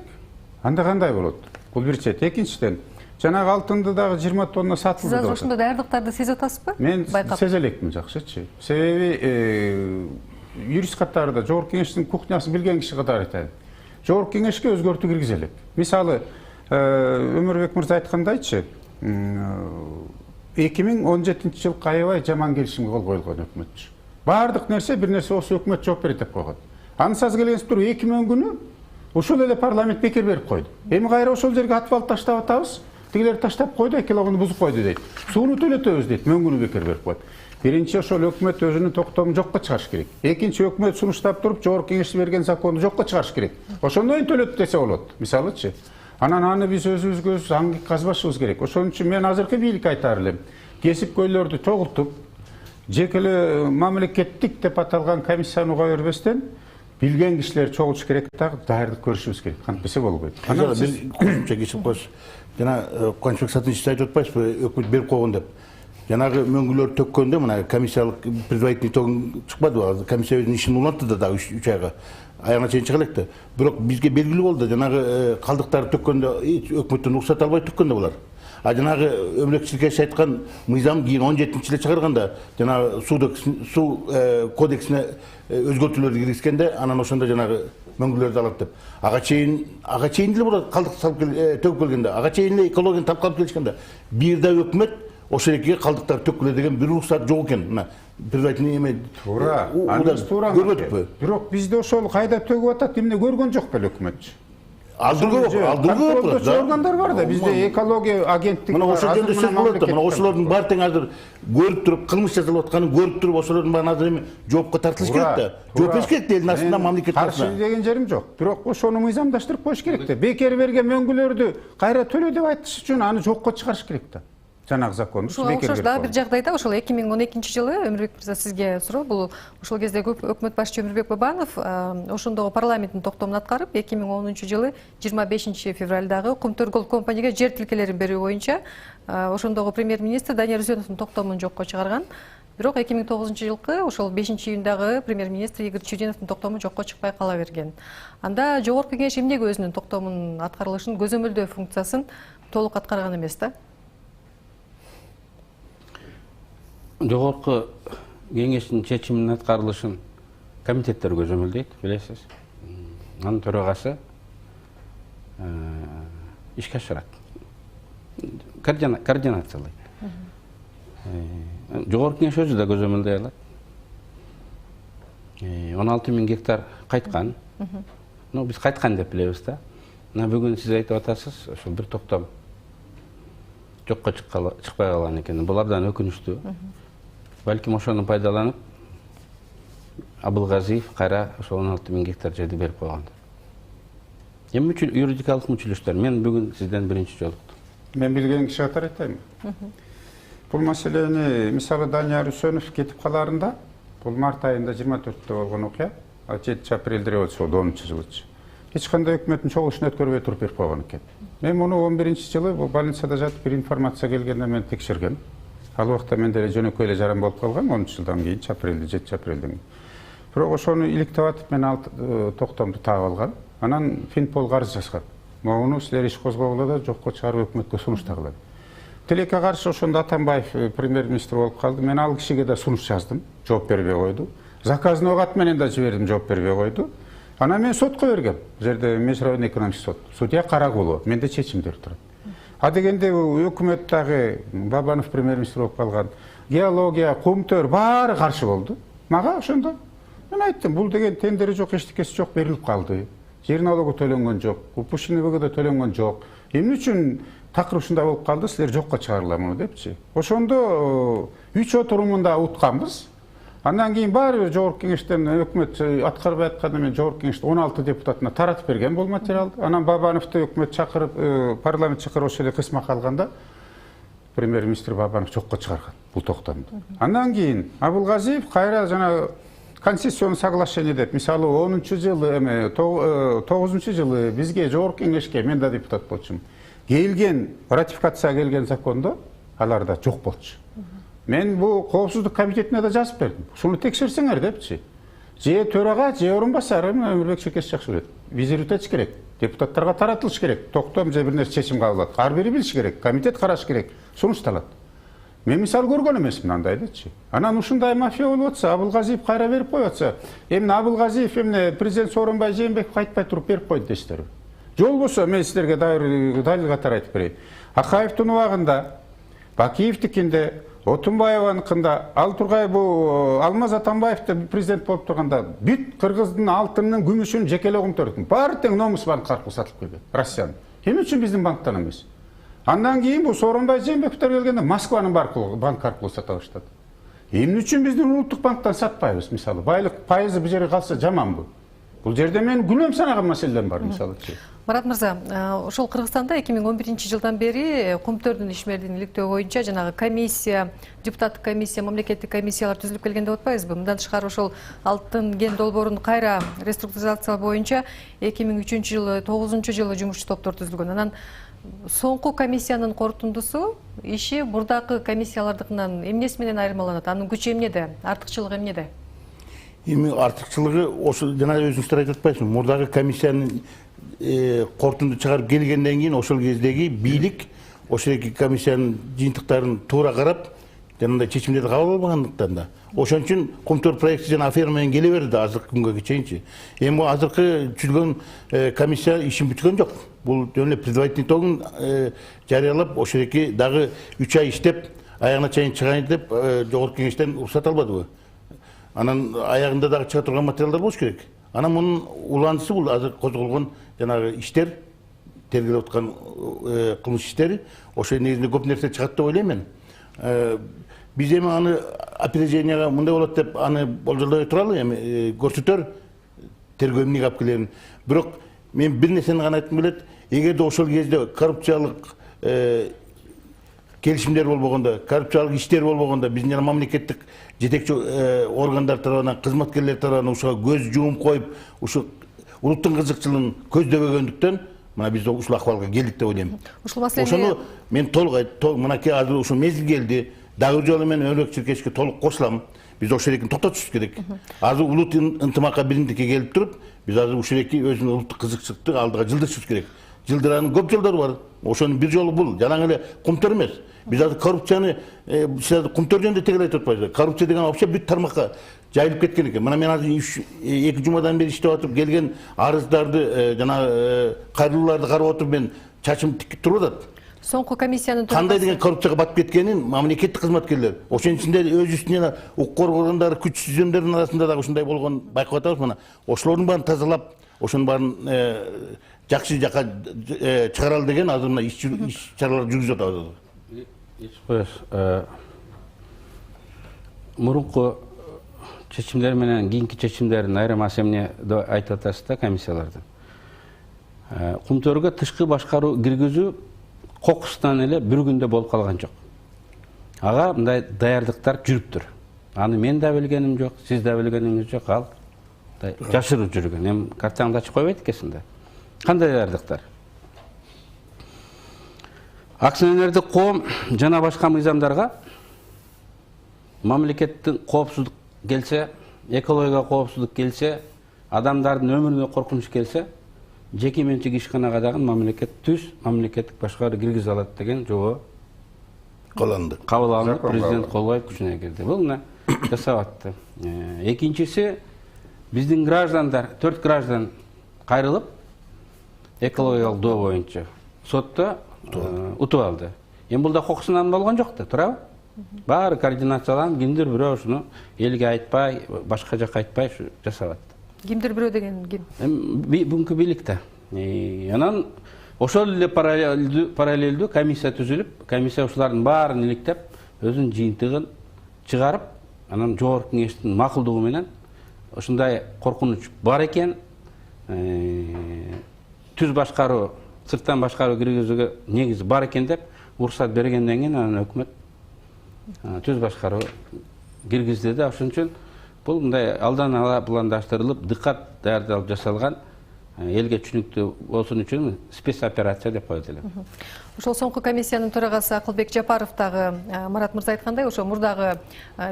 анда кандай болот? Бул бир чет. Экинчиден, жанагы алтынды дагы 20 тонна сатылды. Сиз азыр ошондой даярдыктарды сезип атасызбы? Мен сезе элекмин жакшычы. Себеби юрист катарында Жогорку Кеңештин кухнясын билген киши катары айтат. Жогорку Кеңешке өзгөртүү киргизе элек. Мисалы, Өмүрбек мырза айткандайчы, 2017 жылкы аябай жаман келишимге кол коюлган өкмөтчү. Бардык нерсе бир нерсе ошо өкмөт жооп берет деп койгон. Ансыз келгенсип туруп 2010 күнү ошол эле парламент бекер берип койду. Эми кайра ошол жерге асфальт таштап атабыз. Тигилер таштап койду, экологияны бузуп койду дейт. Сууну төлөтөбүз дейт, мөңгүнү бекер берип койду. Биринчи ошол өкмөт өзүнүн токтомун жокко чыгарыш керек. Экинчи өкмөт сунуштап туруп Жогорку Кеңеш берген законду жокко чыгарыш керек. Ошондон кийин төлөт десе болот. Мисалычы. Анан аны биз өзүбүзгө өз аңгик казбашыбыз керек. Ошон үчүн мен азыркы бийликке айтар элем. Кесипкөйлөрдү чогултуп, жеке эле мамлекеттик деп аталган комиссияны кое бербестен, билген кишилер чогулуш керек дагы даярдык көрүшүбүз керек. Кантпесе болбойт. Анан бир кошумча кесип коюш. Жана Кубанычбек Сатынович айтып атпайсызбы, өкмөт берип койгон деп. Жанагы мөңгүлөр төккөндө мына комиссиялык предварительный итогун чыкпадыбы? Комиссия өзүнүн ишин улантты да 3 айга. Аягына чейин чыга элек да. Бирок бизге белгилүү болду, жанагы калдыктарды төккөндө өкмөттөн уруксат албай төккөн да булар. А жанагы Өмүрбек айткан мыйзам кийин 17-жылы чыгарганда, жанагы суу кодексине өзгөртүүлөрдү киргизгенде, анан ошондо жанагы мөңгүлөрдү алат деп. Ага чейин деле булар калдык салып төгүп келгенде, ага чейин эле экологияны талкалап келишкенде, бир да өкмөт ошол эки калдыктар төккүлө деген бир уруксат жок экен. Мына предварительный эме туура, анысы туура. көрбөдүкпү? Бирок бизде ошол кайда төгүп атат, эмне көргөн жок беле өкмөтчү? Алдыргы органдар бар да, бизде экология агенттиги бар. Мына ошол жерде сөз болот да, мына ошолордун баары тең азыр көрүп туруп, кылмыш жасалып атканын көрүп туруп, ошолордун баарын азыр эми жоопко тартылыш керек да. Жооп бериш керек да, элдин астында мамлекет каршы деген жерим жок. Бирок ошону мыйзамдаштырып коюш керек да. Бекер берген мөңгүлөрдү кайра төлө деп айтыш үчүн аны жокко чыгарыш керек да. Жанагы законду ушуга окшош дагы бир жагдайда ошол 2012 жылы Өмүрбек мырза сизге суроо, бул ошол кезде өкмөт башчы Өмүрбек Бабанов ошондогу парламенттин токтомун аткарып 2010 жылы 25 февралдагы Кумтөр компанияга жер тилкелерин берүү боюнча ошондогу премьер-министр Данияр Үсөновдун токтомун жокко чыгарган. Бирок 2009 жылкы ошол 5-июндагы премьер-министр Игорь Чудиновдун токтому жокко чыкпай кала берген. Анда жогорку кеңеш эмнеге өзүнүн токтомунун аткарылышын көзөмөлдөө функциясын толук аткарган эмес да? Жогорку кеңештин чечиминин аткарылышын комитеттер көзөмөлдөйт, билесиз. Анын төрагасы ишке ашырат. Координациялайт. Жогорку кеңеш өзү да көзөмөлдөй алат. 16.000 гектар кайткан. Биз кайткан деп билебиз да. Мына бүгүн сиз айтып атасыз, ошол бир токтом жокко чыкпай калган экен. Булардан өкүнүчтүү. Балким ошону пайдаланып, Абылгазиев кайра ошол 16.000 гектар жерди берип койгондур. Эми юридикалык мүчөлүштөр, мен бүгүн сизден биринчи жолуктум. Мен билген киши катары айтайын. Бул маселени мисалы Данияр Үсөнов кетип калаарында, бул март айында 24-тө болгон окуя, 7 апрелде революция болду 10-жылычы. Эч кандай өкмөттүн чогулушун өткөрбөй туруп берип койгон экен. Мен муну 11-жылы бул больницада жатып бир информация келгенде мен текшерген. Ал убакта менде жөнөкөй эле жаран болуп калган 10 жылдан кийин, 7 апрелден кийин. Бирок ошону иликтеп атып мен ал токтомду таап алган. Анан Финпол арыз жазган. Муну силер иш козгогула да жокко чыгарып өкмөткө сунуштагыла. Тилекке каршы ошондо Атамбаев премьер-министр болуп калды. Мен ал кишиге да сунуш жаздым, жооп бербей койду. Заказной кат менен да жибердим, жооп бербей койду. Анан мен сотко бергем. Бул жерде международный экономический сот. Судья Карагулова, менде чечимдер турат. А дегенде өкмөт дагы Бабанов премьер-министр болуп калган. Геология, Кумтөр баары каршы болду. Мага ошондо мен айттым, бул деген тендери жок, эчтекеси жок, берилип калды. Жер налогу төлөнгөн жок, упущенный выгода төлөнгөн жок. Эмне үчүн такыр ушундай болуп калды, силер жокко чыгарыла муну депчи. Ошондо 3 отурумунда утканбыз. Андан кийин баары бир жогорку кеңештен өкмөт аткарбай атканда мен жогорку кеңеште 16 депутатына таратып берген бул материалды. Анан Бабановду өкмөт чакырып, парламент чакырып ошол эле кысмак алганда премьер-министр Бабанов жокко чыгарган бул токтомду. Андан кийин Абылгазиев кайра жана конституционный соглашение деп, мисалы 10-жылы, 9-жылы бизге жогорку кеңешке, мен да депутат болчумун, келген ратификация келген закондо аларда жок болчу. Мен бул коопсуздук комитетине да жазып бердим. Шуну текшерсеңер депчи. Же төрага, же орун басары Өмүрбек Шекеш жакшы билет. Визит этиш керек. Депутаттарга таратылыш керек. Токтом же бир нерсе чечим кабыл алат. Ар бири билиш керек. Комитет караш керек. Сунушталат. Мен мисал көргөн эмесмин андайдычы. Анан ушундай мафия болуп атса, Абылгазиев кайра берип коюп атса, эмне Абылгазиев эмне президент Сооронбай Жээнбеков кайтпай туруп берип койду дейсиздерби? Жол болсо мен силерге далил катары айтып берейин. Акаевдин убагында, Бакиевдикинде, Отунбаеваныкында, ал тургай бул Алмаз Атамбаевде президент болуп турганда бүт Кыргыздын алтынын, күмүшүн жекелей Кумтөрдүн баары тең Номус банк аркылуу сатылып келген. Россиянын. Эмне үчүн биздин банктан эмес? Андан кийин бул Сооронбай Жээнбековдер келгенде Москванын банк аркылуу сата баштады. Эмне үчүн биздин улуттук банктан сатпайбыз? Мисалы, байлык пайызы бул жерге калса жаманбы? Бул жерде мен күнөм санаган маселелер бар, мисалычы. Марат мырза, ошол Кыргызстанда 2011 жылдан бери Кумтөрдүн ишмердин иликтөө боюнча жанагы комиссия, депутаттык комиссия, мамлекеттик комиссиялар түзүлүп келген деп атпайбызбы? Мындан тышкары ошол алтын кен долбоорун кайра реструктуризациялоо боюнча 2003 жылы, 9 жылы жумушчу топтор түзүлгөн. Анан соңку комиссиянын корутундусу иши мурдакы комиссиялардыкынан эмнеси менен айырмаланат? Анын күчү эмнеде? Артыкчылыгы эмнеде? Эми артыкчылыгы ошол жана өзүңүздөр айтып атпайсызбы? Мурдагы комиссиянын корутунду чыгарып келгенден кийин ошол кездеги бийлик ошол эки комиссиянын жыйынтыктарын туура карап, жанагындай чечимдерди кабыл албагандыктан да. Ошон үчүн Кумтөр проекти жана афера менен келе берди азыркы күнгө чейинчи. Эми азыркы түзүлгөн комиссия ишин бүткөн жок. Бул жөн эле предварительный итогун жарыялап, ошол эки дагы 3 ай иштеп, аяғына чейин чыгайын деп жогорку кеңештен уруксат албадыбы. Анан аягында дагы чыга турган материалдар болуш керек. Анан мунун уландысы бул азыр козголгон жанагы иштер, тергелип аткан кылмыш иштери, ошо негизинде көп нерсе чыгат деп ойлойм мен. Биз эми аны опереженияга мындай болот деп аны болжолдой туралы, эми көрсөтөр тергөө эмнеге алып келерин. Бирок мен бир нерсени гана айткым келет. Эгерде ошол кезде коррупциялык келишимдер болбогондо, коррупциялык иштер болбогондо, биздин жана мамлекеттик жетекчи органдар тарабынан, кызматкерлер тарабынан ушуга көз жумуп коюп, ушу улуттун кызыкчылыгын көздөбөгөндүктөн мына биз ушул акыбалга келдик деп ойлойм. Ушул маселени ошону мен толук мынакей азыр ушу мезгил келди. Дагы жолу мен Өмүрбек Чиркешке толук кошулам. Биз ошол эркин токтотушубуз керек. Азыр улут ынтымакка биримдикке келип туруп, биз азыр ушул эрки өзүнүн улуттук кызыкчылыкты алдыга жылдырышыбыз керек. Жылдыранын көп жолдору бар. Ошонун бир жолу бул. Жанагы эле кумтөр эмес. Биз азыр коррупцияны кумтөр жөнүндө тегел айтып атпайбыз. Коррупция деген вообще бүт тармакка жайылып кеткен экен. Мына мен азыр 2 жумадан бери иштеп атып келген арыздарды, жана кайрылууларды карап отуруп мен чачым тикип туруп атат. Соңку комиссиянын кандай деген коррупцияга батып кеткенин мамлекеттик кызматкерлер, ошонун ичинде өз үстүнө укук органдары, күч түзүмдөрдүн арасында дагы ушундай болгон байкап атабыз. Мына ошолордун баарын тазалап, ошонун баарын жакшы жака чыгаралы деген азыр мына иш чаралар жүргүзүп атабыз. Мурунку чечимдер менен кийинки чечимдердин айырмасы эмне деп айтып атасыз да комиссиялардын. Кумтөргө тышкы башкаруу киргизүү кокустан эле бир күндө болуп калган жок. Ага мындай даярдыктар жүрүптүр. Аны мен да билгеним жок, сиз да билгениңиз жок, ал жашырып жүргөн. Эми картаңды ачып койбойт экенсиң да. Кандай даярдыктар? Акционердик коом жана башка мыйзамдарга мамлекеттин коопсуздук келсе, экологияга коопсуздук келсе, адамдардын өмүрүнө коркунуч келсе, жеке менчик ишканага дагы мамлекет түз мамлекеттик башкаруу киргизе алат деген жобо кабыл алынып, президент кол коюп күчүнө кирди. Бул мына жасап атты. Экинчиси, биздин граждандар, 4 граждан кайрылып, экологиялык доо боюнча сотто утуп алды. Эми бул да кокусунан болгон жок да, туурабы? Баары координацияланып, кимдир бирөө ушуну элге айтпай, башка жакка айтпай жасап атты. Кимдир бирөө деген ким? Бүгүнкү бийлик да. Анан ошол эле параллелдүү комиссия түзүлүп, комиссия ушулардын баарын иликтеп, өзүнүн жыйынтыгын чыгарып, анан жогорку кеңештин макулдугу менен ушундай коркунуч бар экен, түз башкаруу, сырттан башкаруу киргизүүгө негизи бар экен деп уруксат бергенден кийин анан өкмөт түз башкаруу киргизди да. Ошон үчүн бул мындай алдан ала пландаштырылып, дыккат даярдалып жасалган, элге түшүнүктүү болсун үчүн спецоперация деп коет элем. Ошол соңку комиссиянын төрагасы Акылбек Жапаров дагы Марат мырза айткандай, ошо мурдагы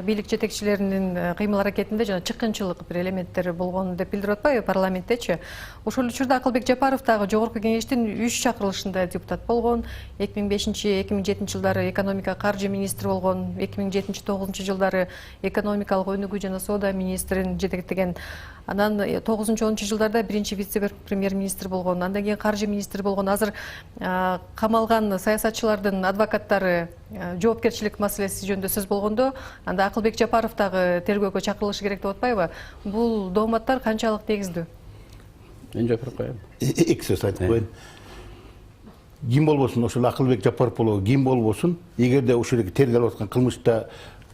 бийлик жетекчилеринин кыймыл аракетинде жана чыккынчылык бир элементтер болгон деп билдирип атпайбы парламенттечи. Ошол учурда Акылбек Жапаров дагы жогорку кеңештин 3 чакырылышында депутат болгон. 2005-2007 жылдары экономика каржы министри болгон, 2007-2009 жылдары экономикалык өнүгүү жана соода министрин жетектеген. Анан 9-10 жылдарда биринчи вице-премьер-министр болгон, андан кийин каржы министри болгон. Азыр камалган саясатчылардын адвокаттары жоопкерчилик маселеси жөнүндө сөз болгондо, анда Акылбек Жапаров дагы тергөөгө чакырылышы керек деп атпайбы? Бул дооматтар канчалык негиздүү? Мен жапырып коем. Эки сөз айтып коеюн. Ким болбосун, ошол Акылбек Жапаров болобу, ким болбосун, эгерде ошол тергелип аткан кылмышта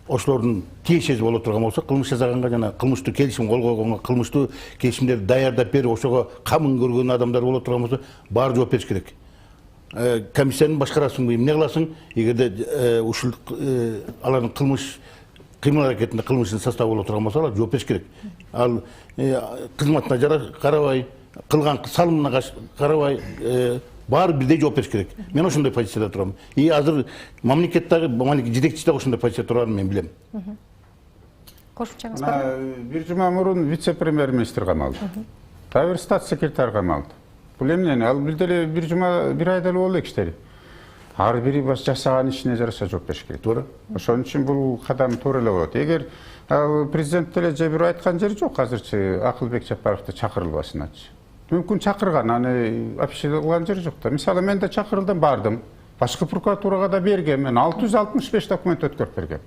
ошолордун тиешеси боло турган болсо, кылмыш жасаганга жана кылмыштуу келишим кол койгонго, кылмыштуу келишимдерди даярдап берип, ошого камын көргөн адамдар боло турган болсо, баары жооп бериш керек. Комиссияны башкарасыңбы, эмне кыласың? Эгерде ушул алардын кылмыш кыймыл аракетинде кылмыштын составы боло турган болсо, алар жооп бериш керек. Ал кызматына карабай, кылган салымына карабай, баары бирдей жооп бериш керек. Мен ошондой позицияда турам. И азыр мамлекеттеги жетекчи да ошондой позицияда турарын мен билем. Кошумчаңыз барбы? Бир жума мурун вице-премьер-министр камалды. Дагы бир стат секретарь камалды. Бул эмне? Ал билдели бир жума, бир айда эле болду иштери. Ар бири баш жасаган ишине жараша жооп бериш керек. Туура. Ошон үчүн бул кадам туура эле болот. Эгер президент деле же бир айткан жери жок, азырчы Акылбек Жапаровду чакырылбасыначы. Мүмкүн чакырган, аны вообще кылган жери жок да. Мисалы мен да чакырылдым, бардым башкы прокуратурага да берген, мен 665 документ өткөрүп берген.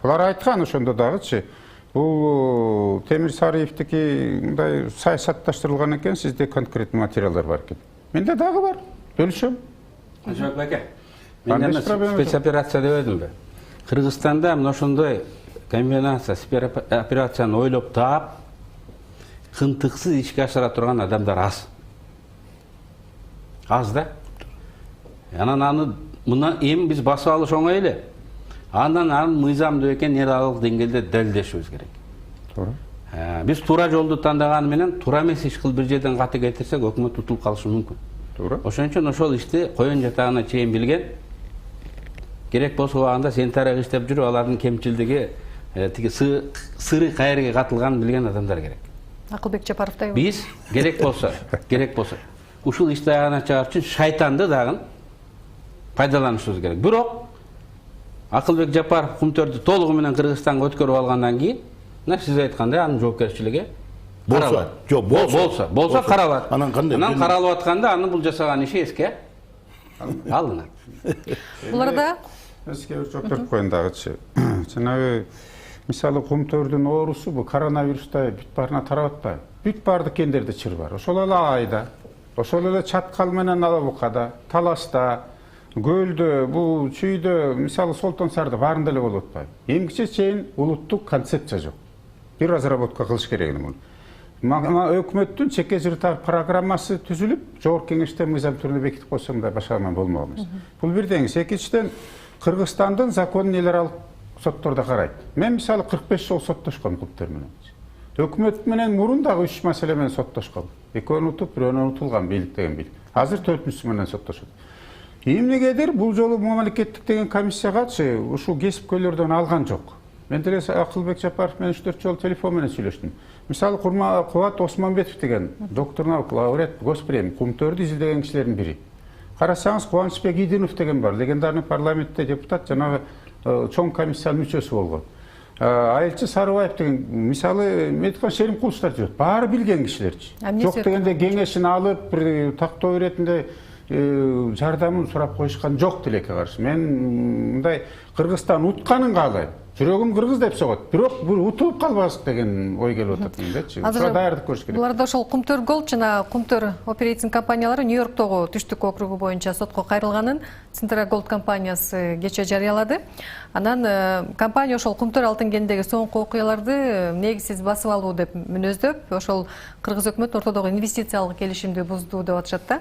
Булар айткан ошондо дагычы, бул Темир Сариевдики мындай саясатташтырылган экен, сизде конкретный материалдар бар экен. Менде дагы бар, бөлүшөм. Жок беке. Мен спецоперация деп едим бе. Кыргызстанда мына ошондой комбинация, спецоперацияны ойлоп таап, кынтыксыз ишке ашыра турган адамдар аз. Аз да. Анан аны мына эми биз басып алыш оңой эле. Андан анын мыйзамдуу экенин эл аралык деңгээлде далилдешибиз керек. Туура. Биз туура жолду тандаганы менен туура эмес иш кылып бир жерден каты кетирсек, өкмөт утулуп калышы мүмкүн. Туура. Ошон үчүн ошол ишти коюн жатагына чейин билген, керек болсо убагында сентарак иштеп жүрүп, алардын кемчилдиги тиги сыры кайерге катылганын билген адамдар керек. Акылбек Жапаровдай. Биз керек болсо ушул ишти аягына чыгар үчүн шайтанды дагы пайдаланышыбыз керек. Бирок Акылбек Жапаров Кумтөрдү толугу менен Кыргызстанга өткөрүп алгандан кийин, мына сиз айткандай анын жоопкерчилиги болсо каралат. Анан каралып атканда анын бул жасаган иши эске алынат. Буларда эске бир жооп коюн дагычы. Жанагы мисалы Кумтөрдүн оорусу бул коронавирустай бүт баарына тарап атпайбы? Бүт баардык кендерде чыр бар. Ошол эле Айда, ошол эле Чаткал менен Алабукада, Таласта, Көлдө, бул Чүйдө, мисалы Солтонсарда баарында эле болуп атпайбы? Эмгиче чейин улуттук концепция жок. Бир разработка кылыш керек муну. Өкмөттүн чеке жыртар программасы түзүлүп, жогорку кеңеште мыйзам түрүндө бекитип койсом да башка болмок эмес. Бул бирдеңиси. Экинчиден, Кыргызстандын законун эл аралык соттордо карайт. Мен мисалы 45 жол соттошком Кумтөр менен. Өкмөт менен мурун дагы 3 маселе менен соттошком. Экөөнү утуп, бирөөнү утулган бийлик деген бийлик. Азыр 4-үнчүсү менен соттошот. Эмнегедир бул жолу мамлекеттик деген комиссиягачы ушул кесипкөйлөрдөн алган жок. Мен деле Акылбек Жапаров менен 3-4 жолу телефон менен сүйлөштүм. Мисалы Кубат Осмонбетов деген докторуна лауреат госпремия Кумтөрдү изилдеген кишилердин бири. Карасаңыз Кубанычбек Идинов деген бар, легендарный парламентте депутат, жанагы чоң комиссиянын мүчөсү болгон. Айылчы Сарыбаев деген мисалы Медихан Шеримкуловчтар жүрөт. Баары билген кишилерчи. Жок дегенде кеңешин алып, бир тактоо иретинде жардамын сурап коюшкан жок тилекке каршы. Мен мындай Кыргызстан утканын каалайм. Жүрөгүм кыргыз деп согот. Бирок бул утуп калбасын деген ой келип атат мендечи. Ошо даярдык көрүш керек. Буларда ошол Кумтөр Голд жана Кумтөр оперейтинг компаниялары Нью-Йорктогу түштүк округу боюнча сотко кайрылганын Центра Голд компаниясы кечээ жарыялады. Анан компания ошол Кумтөр алтын кенидеги соңку окуяларды негизсиз басып алуу деп мүнөздөп, ошол кыргыз өкмөт ортодогу инвестициялык келишимди бузду деп атышат да.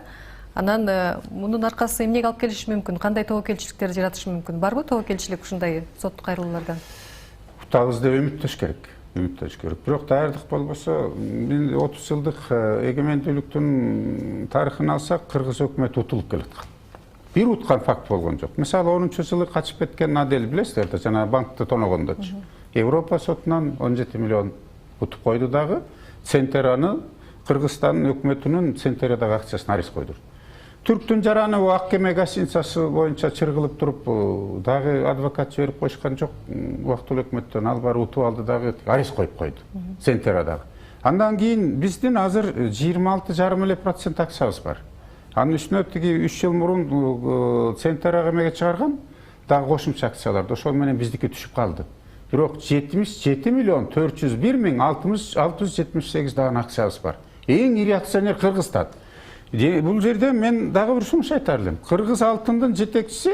Анан мунун аркасы эмнеге алып келиши мүмкүн? Кандай тобокелчиликтер жаратышы мүмкүн? Барбы тобокелчилик ушундай сот кайрылуулардан? Утабыз деп үмүттөш керек. Бирок даярдык болбосо, 30 жылдык эгемендүүлүктүн тарыхын алсак, кыргыз өкмөтү утулуп келаткан. Бир уткан факт болгон жок. Мисалы 10-жылы качып кеткен Надель билесиздер да, жана банкты тоногондочу. Европа сотунан 17 миллион утуп койду дагы, Центераны Кыргызстандын өкмөтүнүн Центерадагы акчасын арест койдурду. Түрктүн жараны ак кеме гостиницасы боюнча чыргылып туруп, дагы адвокат жиберип коюшкан жок. Убактылуу өкмөттөн ал бар утуп алды дагы арест коюп койду. Центерадагы. Андан кийин биздин азыр 26,5% акчабыз бар. Анын үстүнө тиги 3 жыл мурун Центерага эмеге чыгарган дагы кошумча акцияларды ошол менен биздики түшүп калды. Бирок 77 миллион 401 миң 678 дагы акчабыз бар. Эң ири акционер Кыргызстан. Бул жерде мен дагы бир сунуш айтар элем. Кыргыз алтындын жетекчиси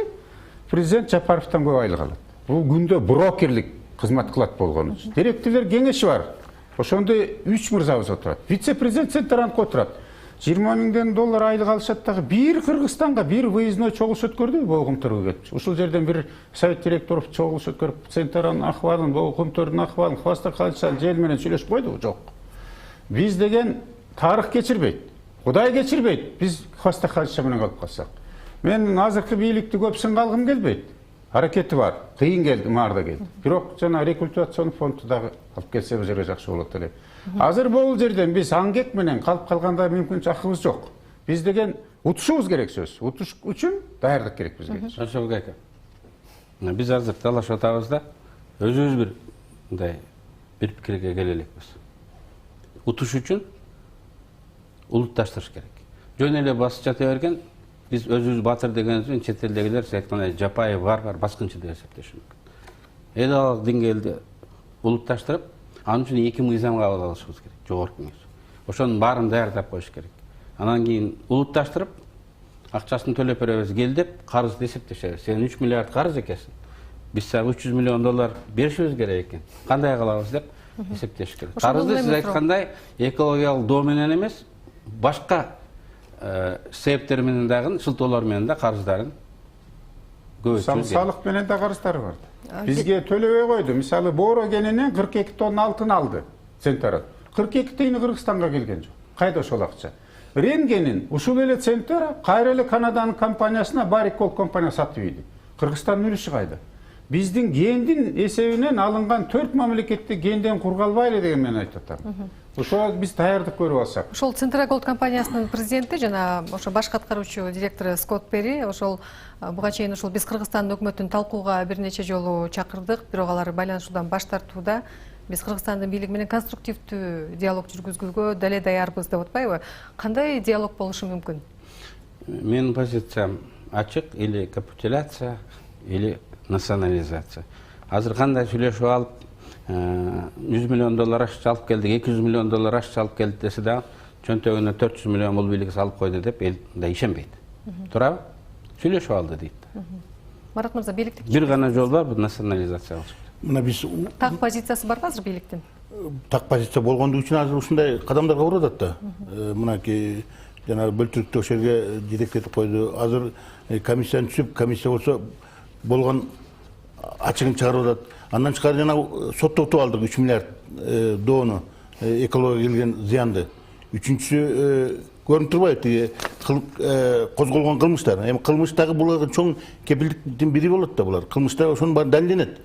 президент Жапаровдон көп айлык алат. Бул күндө брокерлик кызмат кылат болгон үчүн. Директорлор кеңеши бар. Ошондо 3 мырзабыз отурат. Вице-президент Центрантко отурат. 20 миңден доллар айлык алышат дагы бир Кыргызстанга бир выездной чогулуш өткөрдү Кумтөргө кетип. Ушул жерден бир совет директоров чогулуш өткөрүп, Центранын акыбалын, Кумтөрдүн акыбалын, Хвастар Калычан жел менен сүйлөшүп койдубу? Жок. Биз деген тарых кечирбейт. Кудай кечирбейт. Биз Хвастар Калыча менен калып калсак. Мен азыркы бийликти көп сынга алгым келбейт. Аракети бар. Кыйын келди, маарда келди. Бирок жана рекультивацион фонду дагы алып келсе бул жерге жакшы болот эле. Азыр бул жерден биз аңгек менен калып калганда мүмкүнчүлүк акыбыз жок. Биз деген утушубуз керек сөз. Утуш үчүн даярдык керек бизге. Ошол экен. Биз азыр талашып атабыз да, өзүбүз бир мындай бир пикирге келе элекпиз. Утуш үчүн улутташтырыш керек. Жөн эле басып жата берген Biz өзүбүз батыр дегенибизден чет элдегилер сиз айткандай жапайы варвар баскынчы деп эсептеши мүмкүн. Эл аралык деңгээлде улутташтырып, анын үчүн 2 мыйзам кабыл алышыбыз керек, жогорку кеңеш. Ошонун баарын даярдап коюш керек. Анан кийин улутташтырып, акчасын төлөп беребиз кел деп, карызды эсептешебиз. Сен 3 миллиард карыз экенсиң. Биз сага 300 миллион доллар беришибиз керек экен. Кандай кылабыз деп эсептеш керек. Карызды сиз айткандай экологиялык доо менен эмес, башка себептер менен дагы, шылтоолор менен да карыздарын көбөйтүш. Салык менен да карыздары бар. Бизге төлөбөй койду. Мисалы, Боро кенинен 42 тонна алтын алды Центера. 42 тыйыны Кыргызстанга келген жок. Кайда ошол акча? Ренгенин ушул эле Центера кайра эле Канаданын компаниясына Барик Gold компания сатып ийди. Кыргызстандын үлүшү кайда? Биздин гендин эсебинен алынган 4 мамлекетти генден кургалбайлы деген мен айтып атам. Ошо биз даярдык көрүп алсак. Ошол Центра Gold компаниясынын президенти жана ошо баш аткаруучу директору Скотт Перри ошол буга чейин ушул биз Кыргызстандын өкмөтүн талкууга бир нече жолу чакырдык, бирок алар байланышуудан баш тартууда. Биз Кыргызстандын бийлиги менен конструктивдүү диалог жүргүзгүлгө дале даярбыз деп атпайбы? Кандай диалог болушу мүмкүн? Менин позициям ачык, или капитуляция, или национализация. Азыр кандай сүйлөшүп алып, 100 миллион доллар акча алып келдик, 200 миллион доллар акча алып келдик десе да, чөнтөгүнө 400 миллион бул бийлик салып койду деп эл да ишенбейт. Туурабы? Сүйлөшүп алды дейт. Марат мырза, бийликти бир гана жол бар, бул национализация болуш. Мына биз так позициясы барбы азыр бийликтин? Так позиция болгондугу үчүн азыр ушундай кадамдарга барып атат да. Мынакей жана бөлтүрүктүү ошол жерге жетектетип койду. Азыр комиссияны түзүп, комиссия болсо болгон ачыгын чыгарып атат. Андан тышкары жана соттотуп алдык 3 миллиард доону, экологияга келген зыянды. Үчүнчүсү көрүнүп турбайбы тиги козголгон кылмыштар. Эми кылмыш дагы буларга чоң кепилдиктин бири болот да булар. Кылмыштар ошонун баары далилденет.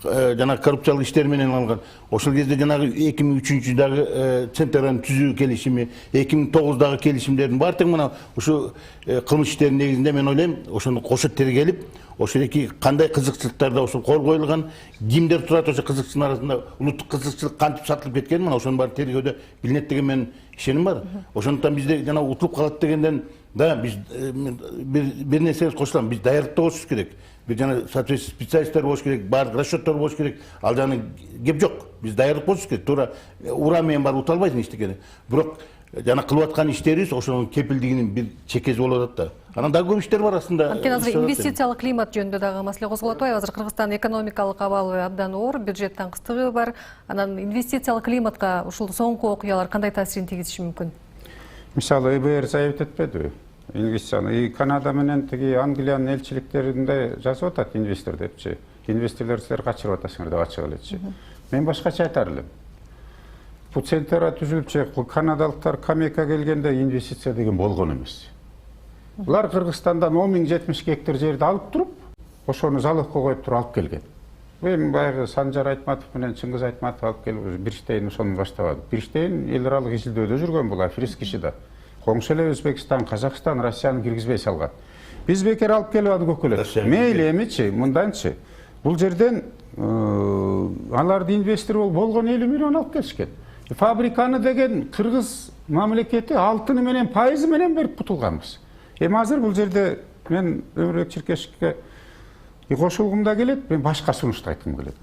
Жана коррупциялык иштер менен алынган. Ошол кезде жанагы 2003 дагы Центраны түзүү келишими, 2009 дагы келишимдердин баары тең мына ушу кылмыш иштеринин негизинде мен ойлойм, ошону кошо тергелип, ошол эки кандай кызыкчылыктарда ошол кол коюлган, кимдер турат ошо кызыкчылыктын арасында, улуттук кызыкчылык кантип сатылып кеткен, мына ошонун баары тергөөдө билинет деген менин ишеним бар. Ошондуктан бизде жана утулуп калат дегенден да биз бир нерсеңиз кошулам, биз даярдыкта болушубуз керек. Бир жана соответствующий специалисттер болуш керек, баардык расчеттор болуш керек. Ал жана кеп жок. Биз даярдык болушубуз керек. Туура ура менен барып ута албайсың эчтекени. Бирок жана кылып аткан иштерибиз ошонун кепилдигинин бир чекеси болуп атат да. Анан дагы көп иштер бар астында. Анткени азыр инвестициялык климат жөнүндө дагы маселе козголуп атпайбы? Азыр Кыргызстандын экономикалык абалы абдан оор, бюджет таңкыстыгы бар. Анан инвестициялык климатка ушул соңку окуялар кандай таасирин тийгизиши мүмкүн? Мисалы, ИБР заявить этпеди. Инвестицияны. Канада менен тиги Англиянын элчиликтеринде жазып атат инвестор депчи. Инвесторлор силер качырып атасыңар деп ачык элечи. Мен башкача айтар элем. Бул Центра түзүлүп, канадалыктар Камека келгенде инвестиция деген болгон эмес. Булар Кыргызстандан 10.070 гектар жерди алып туруп, ошону залогко коюп туруп алып келген. Мен баягы Санжар Айтматов менен Чыңгыз Айтматов алып келип, Бирштейн ошону баштабады. Бирштейн эл аралык изилдөөдө жүргөн, бул аферист киши да. Коңшу эле Өзбекстан, Казакстан, Россияны киргизбей салган. Биз бекер алып келип ады көкөлөт. Мейли эмичи, мынданчы. Бул жерден аларды инвестор болгон 50 миллион алып келишкен. Фабриканы деген Кыргыз мамлекети алтыны менен пайызы менен берип кутулганбыз. Эми азыр бул жерде мен Өмүрбек Чиркешевке кошулгум да келет, мен башка сунушту айткым келет.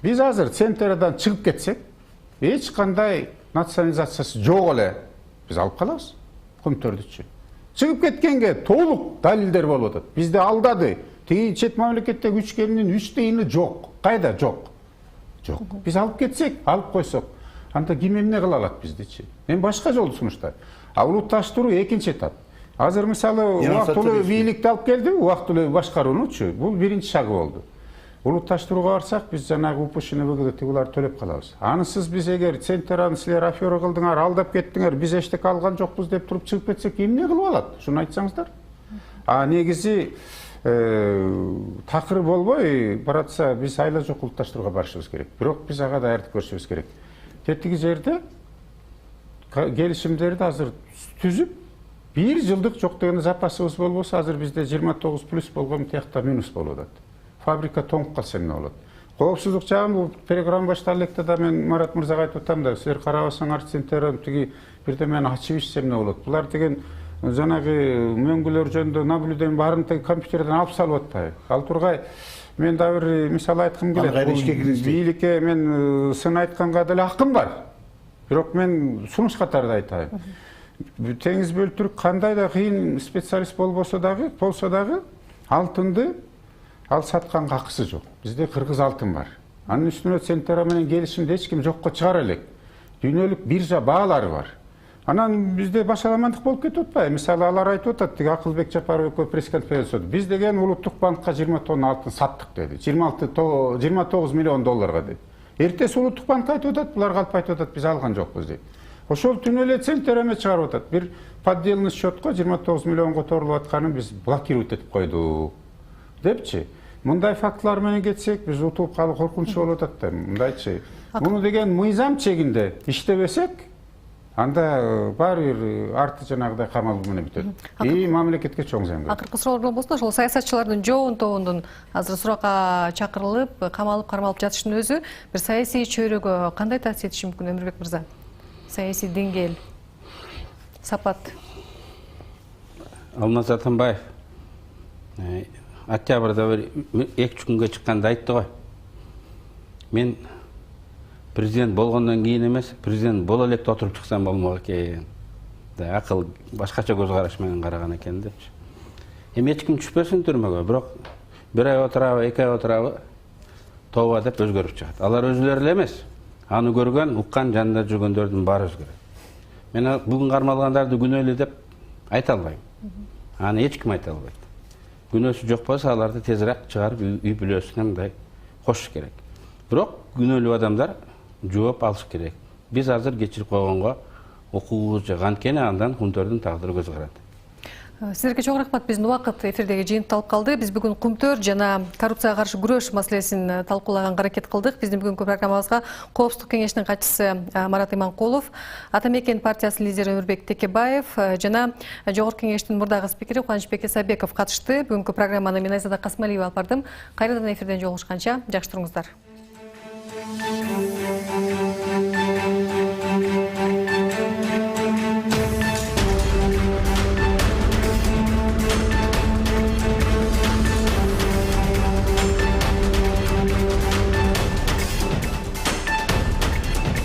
Биз азыр Центрдан чыгып кетсек, эч кандай национализациясы жок эле биз алып калабыз. Көмтөрдүчү. Чыгып кеткенге толук далилдер болуп атат. Бизди алдады. Тиги чет мамлекеттеги 3 келинин 3 тыйыны жок. Кайда жок? Жок. Биз алып кетсек, алып койсок, анда ким эмне кыла алат биздичи? Мен башка жолду сунуштайм. А улутташтыруу экинчи этап. Азыр мисалы убактылуу бийликти алып келди, убактылуу башкаруунучу. Бул биринчи шагы болду. Улутташтырууга барсак, биз жанагы УПШны ВГД улар төлөп калабыз. Анысыз биз эгер Центраны силер афера кылдыңар, алдап кеттиңер, биз эчтеке алган жокпуз деп туруп чыгып кетсек, эмне кылып алат? Шуну айтсаңыздар. А негизи такыр болбой баратса, биз айла жок улутташтырууга барышыбыз керек. Бирок биз ага даярдык көрүшүбүз керек. Тетиги жерде келишимдерди азыр түзүп, 1 жылдык жок деген запасыбыз болбосо, азыр бизде 29 плюс болгон тиякта минус болуп атат. Фабрика тоңуп калса эмне болот? Коопсуздук жагын бул программа башталып электе да мен Марат мырзага айтып атам да, силер карабасаңар Центраны тиги бирдемени ачып ичсе эмне болот? Булар деген жанагы мөңгүлөр жөнүндө наблюдение баарын тег компьютерден алып салып атпайбы. Ал тургай мен да бир мисал айткым келет. Бийликке мен сын айтканга деле акым бар. Бирок мен сунуш катарда айтайын. Теңиз бөлтүрүк кандай да кыйын специалист болсо дагы алтынды ал сатканга акысы жок. Бизде кыргыз алтын бар. Анын үстүнө Центра менен келишимде эч ким жокко чыгара элек. Дүйнөлүк биржа баалары бар. Анан бизде башаламандык болуп кетип атпайбы? Мисалы алар айтып атат, тиги Акылбек Жапаров экөө пресс-конференция өтүп. Биз деген улуттук банкка 20 тонна алтын саттык деди. 29 миллион долларга деди. Эртеси улуттук банк айтып атат, булар калп айтып атат, биз алган жокпуз дейт. Ошол түнү эле Центра эме чыгарып атат. Бир поддельный счетко 29 миллион которулуп атканын биз блокировать этип койдук депчи. Мындай фактылар менен кетсек, биз утуп калып коркунуч болуп атат да. Мындайчы. Муну деген мыйзам чегинде иштебесек, анда баары бир арты жанагыдай камалуу менен бүтөт. И мамлекетке чоң зыян келет. Акыркы суроолор болсун, ошол саясатчылардын жоон тобунун азыр суракка чакырылып, камалып, кармалып жатыштын өзү бир саясий чөйрөгө кандай таасир этиши мүмкүн, Өмүрбек мырза? Саясий деңгээл, сапат. Алмаз Атамбаев октябрда бир 2 күнгө чыкканда айтты го. Мен президент болгондон кийин эмес, президент боло электе отуруп чыксам болмок экен. Да акыл башкача көз караш менен караган экен депчи. Эми эч ким түшпөсүн түрмөгө, бирок бир ай отурабы, 2 ай отурабы тооба деп өзгөрүп чыгат. Алар өзүлөрү эле эмес, аны көргөн, уккан, жанында жүргөндөрдүн баары өзгөрөт. Мен бүгүн кармалгандарды күнөөлүү деп айта албайм. Аны эч ким айта албайт. Күнөөсү жок болсо аларды тезирээк чыгарып үй бүлөсүнө мындай кошуш керек. Бирок күнөөлүү адамдар жооп алыш керек. Биз азыр кечирип койгонго укугубуз жок, анткени андан Кумтөрдүн тагдыры көз карады. Сиздерге чоң рахмат. Биздин убакыт эфирдеги жыйынтыкталып калды. Биз бүгүн Кумтөр жана коррупцияга каршы күрөш маселесин талкуулаганга аракет кылдык. Биздин бүгүнкү программабызга Коопсуздук кеңешинин катчысы Марат Иманкулов, Ата Мекен партиясынын лидери Өмүрбек Текебаев жана Жогорку кеңештин мурдагы спикери Кубанычбек Исабеков катышты. Бүгүнкү программаны мен Айзада Касмалиева алып бардым. Кайрадан эфирден жолугушканча жакшы туруңуздар.